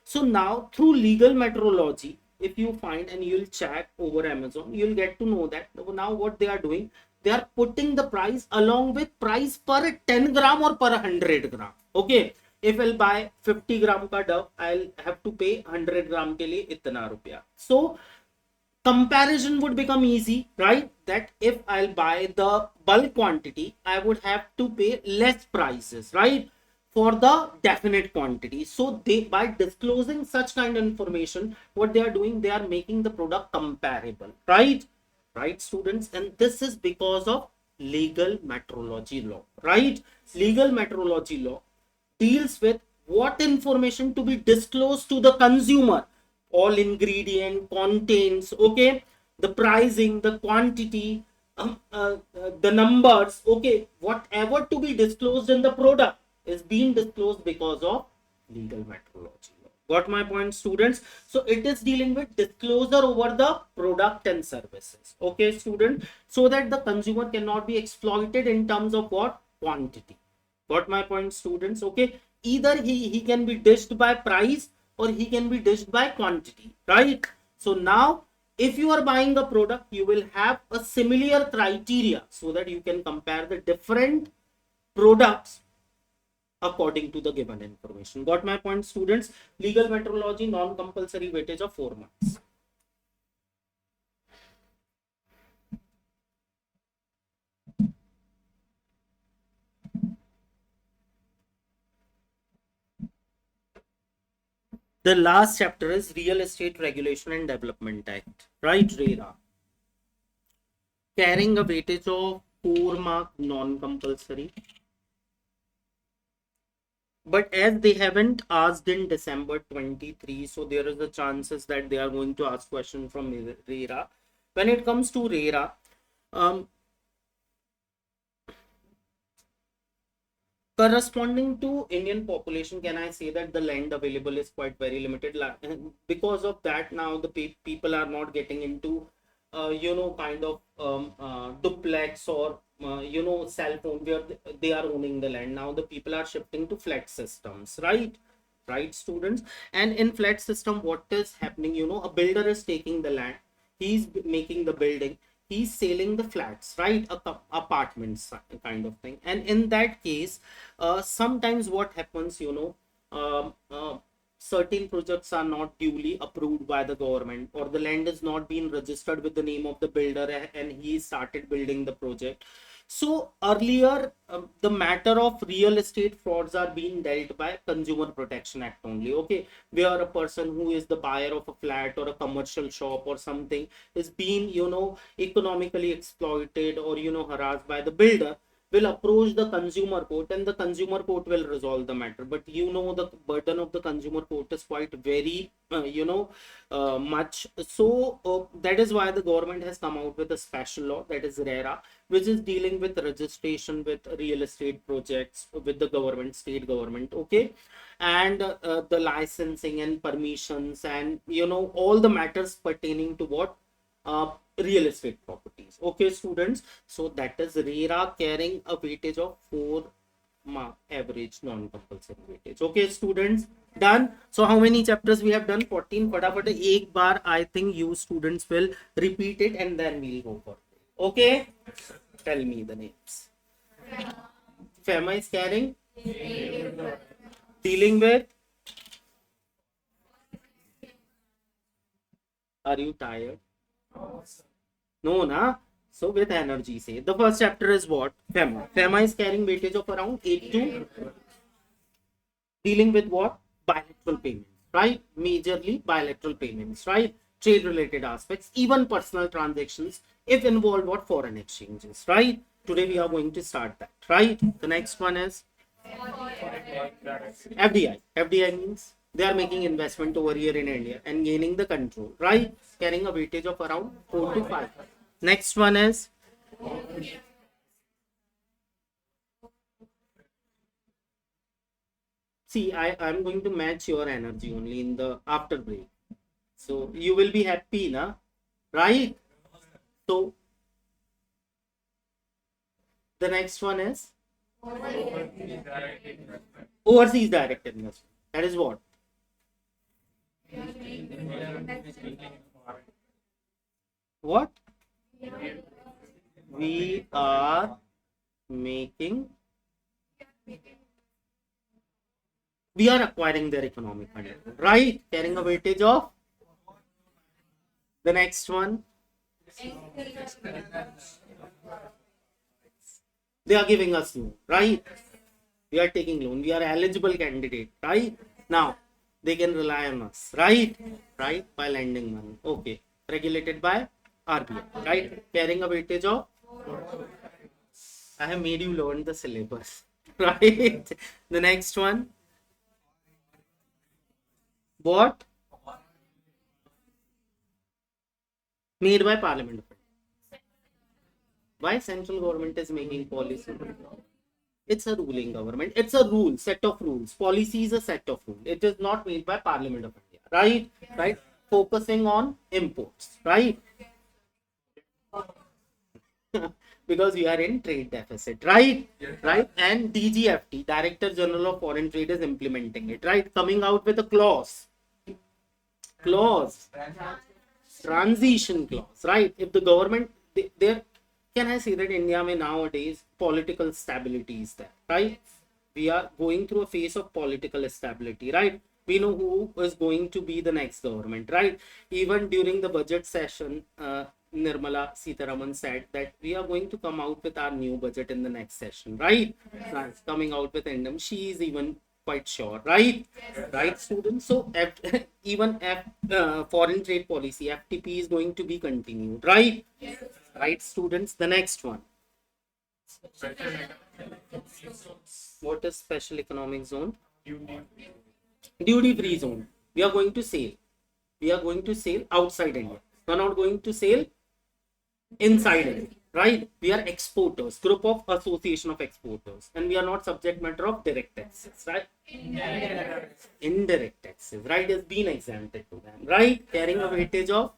So now through legal metrology, if you find and you'll check over Amazon, you'll get to know that now what they are doing, they are putting the price along with price per 10 gram or per 100 gram. Okay, if I'll buy 50 gram ka dove, I'll have to pay 100 gram ke liye itna rupya. So comparison would become easy, right? That if I'll buy the bulk quantity, I would have to pay less prices, right? For the definite quantity. So they, by disclosing such kind of information, what they are doing, they are making the product comparable, right? Right, students? And this is because of legal metrology law, right? Legal metrology law deals with what information to be disclosed to the consumer, all ingredient contents, okay, the pricing, the quantity, the numbers, okay, whatever to be disclosed in the product is being disclosed because of legal metrology law. Got my point, students? So it is dealing with disclosure over the product and services, okay, student, so that the consumer cannot be exploited in terms of what? Quantity. Got my point, students? Okay, either he can be dished by price or he can be dished by quantity, right? So now if you are buying a product, you will have a similar criteria so that you can compare the different products according to the given information. Got my point, students? Legal metrology, non-compulsory weightage of 4 marks. The last chapter is Real Estate Regulation and Development Act, right? RERA. Carrying a weightage of 4 mark, non-compulsory. But as they haven't asked in December 23, so there is a chances that they are going to ask question from RERA. When it comes to RERA, corresponding to Indian population, can I say that the land available is quite very limited? Because of that, now the people are not getting into, kind of duplex or cell phone where they are owning the land. Now the people are shifting to flat systems, right? Right, students. And in flat system, what is happening? A builder is taking the land, he's making the building, he's selling the flats, right? Apartments kind of thing. And in that case, sometimes what happens, certain projects are not duly approved by the government, or the land is not being registered with the name of the builder, and he started building the project. So earlier, the matter of real estate frauds are being dealt by Consumer Protection Act only. Okay, where a person who is the buyer of a flat or a commercial shop or something is being, economically exploited or harassed by the builder, will approach the consumer court, and the consumer court will resolve the matter. But the burden of the consumer court is quite very much. So that is why the government has come out with a special law, that is RERA, which is dealing with registration with real estate projects with the government, state government. Okay, and the licensing and permissions, and all the matters pertaining to what, real estate properties. Okay, students. So that is RERA, carrying a weightage of 4 mark average non-compulsory weightage. Okay, students, done. So how many chapters we have done? 14. Fatafat ek bar, I think you students will repeat it, and then we'll go for it. Okay, tell me the names. FEMA is carrying, dealing with. Are you tired? No, na. So with energy, say the first chapter is what? FEMA. FEMA is carrying weightage of around 8 to, dealing with what? Bilateral payments, right? Majorly bilateral payments, right? Trade related aspects, even personal transactions, if involved what, foreign exchanges, right? Today we are going to start that, right? The next one is FDI. FDI means they are making investment over here in India and gaining the control, right? Carrying a weightage of around 4 to 5. Next one is see, I'm going to match your energy only in the after break. So you will be happy, na? Right? So the next one is overseas direct investment. That is what? What? We are making, we are acquiring their economic funding, right? Carrying a weightage of. The next one, they are giving us loan, right? We are taking loan, we are eligible candidate, right? Now they can rely on us, right? Right, by lending money. Okay, regulated by RBI, right? Carrying a weightage of. I have made you learn the syllabus, right? The next one, what? Made by Parliament. Why central government is making policy? It's a ruling government. It's a rule, set of rules. Policy is a set of rules. It is not made by Parliament of India, right? Right? Focusing on imports, right? Because we are in trade deficit, right? Right? And DGFT, Director General of Foreign Trade, is implementing it, right? Coming out with a clause, transition clause, right? If the government, there, can I say that India may nowadays political stability is there, right? we are going through a phase of political stability, right? We know who is going to be the next government, right? Even during the budget session, Nirmala Sitharaman said that we are going to come out with our new budget in the next session, right? Yes. Coming out with Endem. She is even quite sure, right? Yes. Right, students? So, even foreign trade policy, FTP, is going to be continued, right? Yes. Right, students? The next one. What is special economic zone? Duty free zone. We are going to sail. We are going to sail outside India. We are not going to sail inside India, right? We are exporters, group of association of exporters, and we are not subject matter of direct taxes, right? Indirect taxes, right, has been exempted to them, right? Carrying a weightage of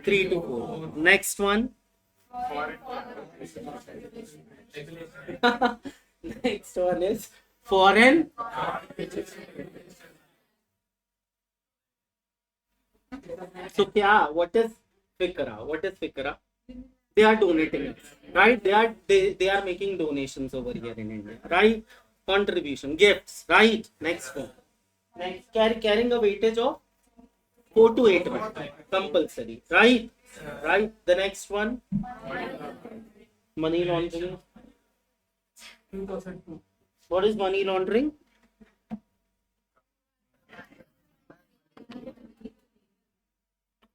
3 to 4. Next one. Next one is foreign. So, what is FICRA? What is FICRA? They are donating it, right? They are making donations over here in India, right? Contribution, gifts, right? Next one. Next, carrying a weightage of 4 to 8 months, compulsory, right? Right. The next one, money laundering. 2002. What is money laundering?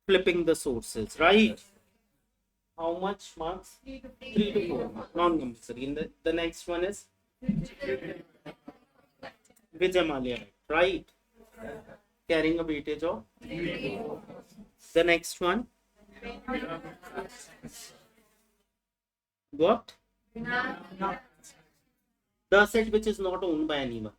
Flipping the sources, right? How much marks? 3 to 4 marks, non-compulsory. The next one is Vijay Mallya, right? Carrying a weightage of. The next one. What? The asset which is not owned by anyone.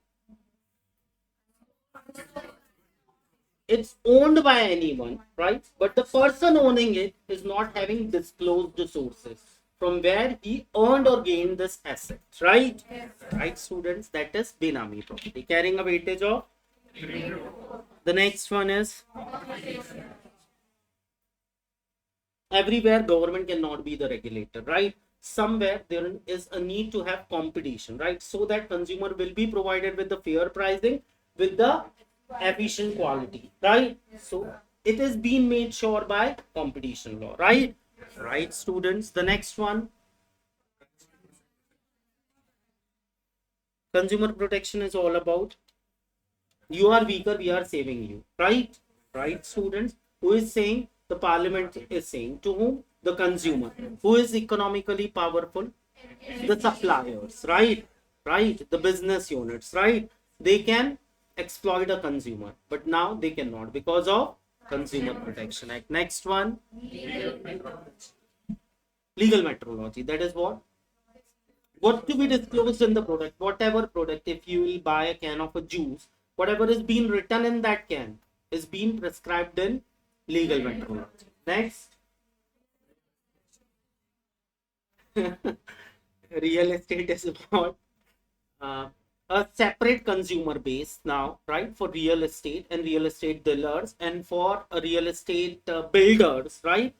It's owned by anyone, right? But the person owning it is not having disclosed the sources from where he earned or gained this asset, right? Yes. Right, students? That is Benami property, carrying a weightage of. The next one is everywhere government cannot be the regulator, right? Somewhere there is a need to have competition, right? So that consumer will be provided with the fair pricing, with the efficient quality, right? So it is being made sure by competition law, right? Right, students? The next one, consumer protection is all about you are weaker, we are saving you, right? Right, students? Who is saying? The parliament is saying. To whom? The consumer. Who is economically powerful? The suppliers, right? Right, the business units, right? They can exploit a consumer, but now they cannot because of Consumer Protection Act. Next one, legal metrology. That is what to be disclosed in the product. Whatever product, if you will buy a can of a juice, whatever is being written in that can is being prescribed in legal metrology. Next, real estate is what? A separate consumer base now, right, for real estate and real estate dealers, and for real estate builders, right?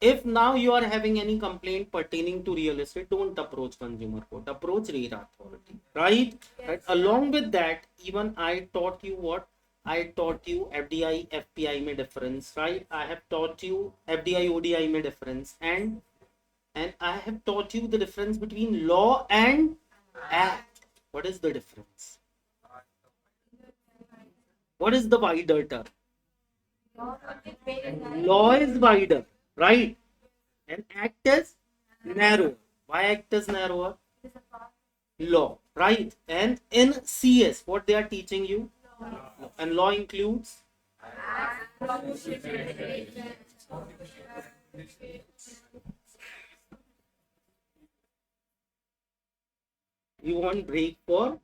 If now you are having any complaint pertaining to real estate, don't approach consumer court, approach RERA authority, right? Yes. Right. Along with that, even I taught you what? I taught you FDI, FPI may difference, right? I have taught you FDI, ODI may difference, and I have taught you the difference between law and act. What is the difference? What is the wider term? Law is wider, right? And act is narrow. Why act is narrower? Law, right? And in CS, what they are teaching you? Law. And law includes? You want break for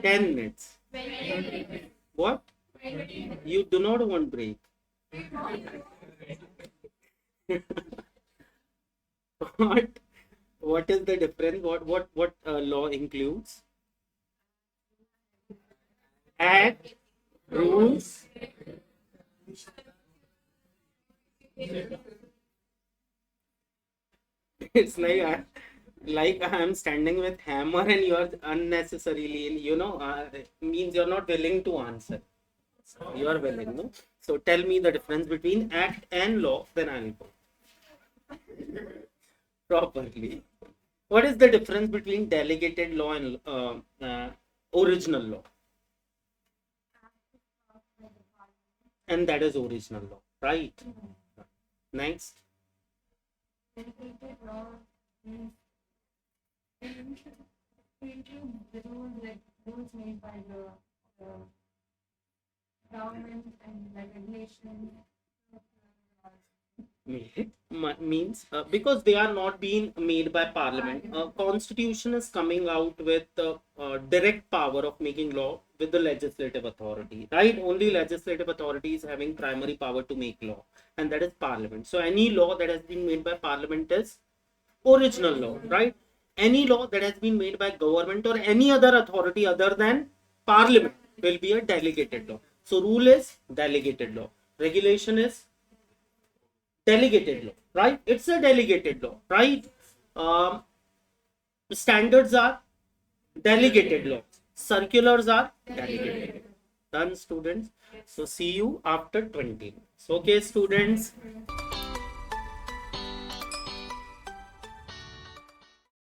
10 minutes. What? You do not want break. What is the difference? What law includes? Act, rules. It's like Like I am standing with hammer and you are unnecessarily, means you're not willing to answer. You are willing, no? So tell me the difference between act and law, then I'll go properly. What is the difference between delegated law and original law? And that is original law, right? Next. Delegated law means it includes the rules, like rules made by the government and like regulations. Means because they are not being made by parliament, constitution is coming out with direct power of making law with the legislative authority, right? Only legislative authority is having primary power to make law, and that is parliament. So any law that has been made by parliament is original law, right? Any law that has been made by government or any other authority other than parliament will be a delegated law. So rule is delegated law, regulation is delegated law, right? It's a delegated law, right? um, Standards are delegated law, circulars are delegated law. Done, students. So see you after 20 minutes. Okay, students.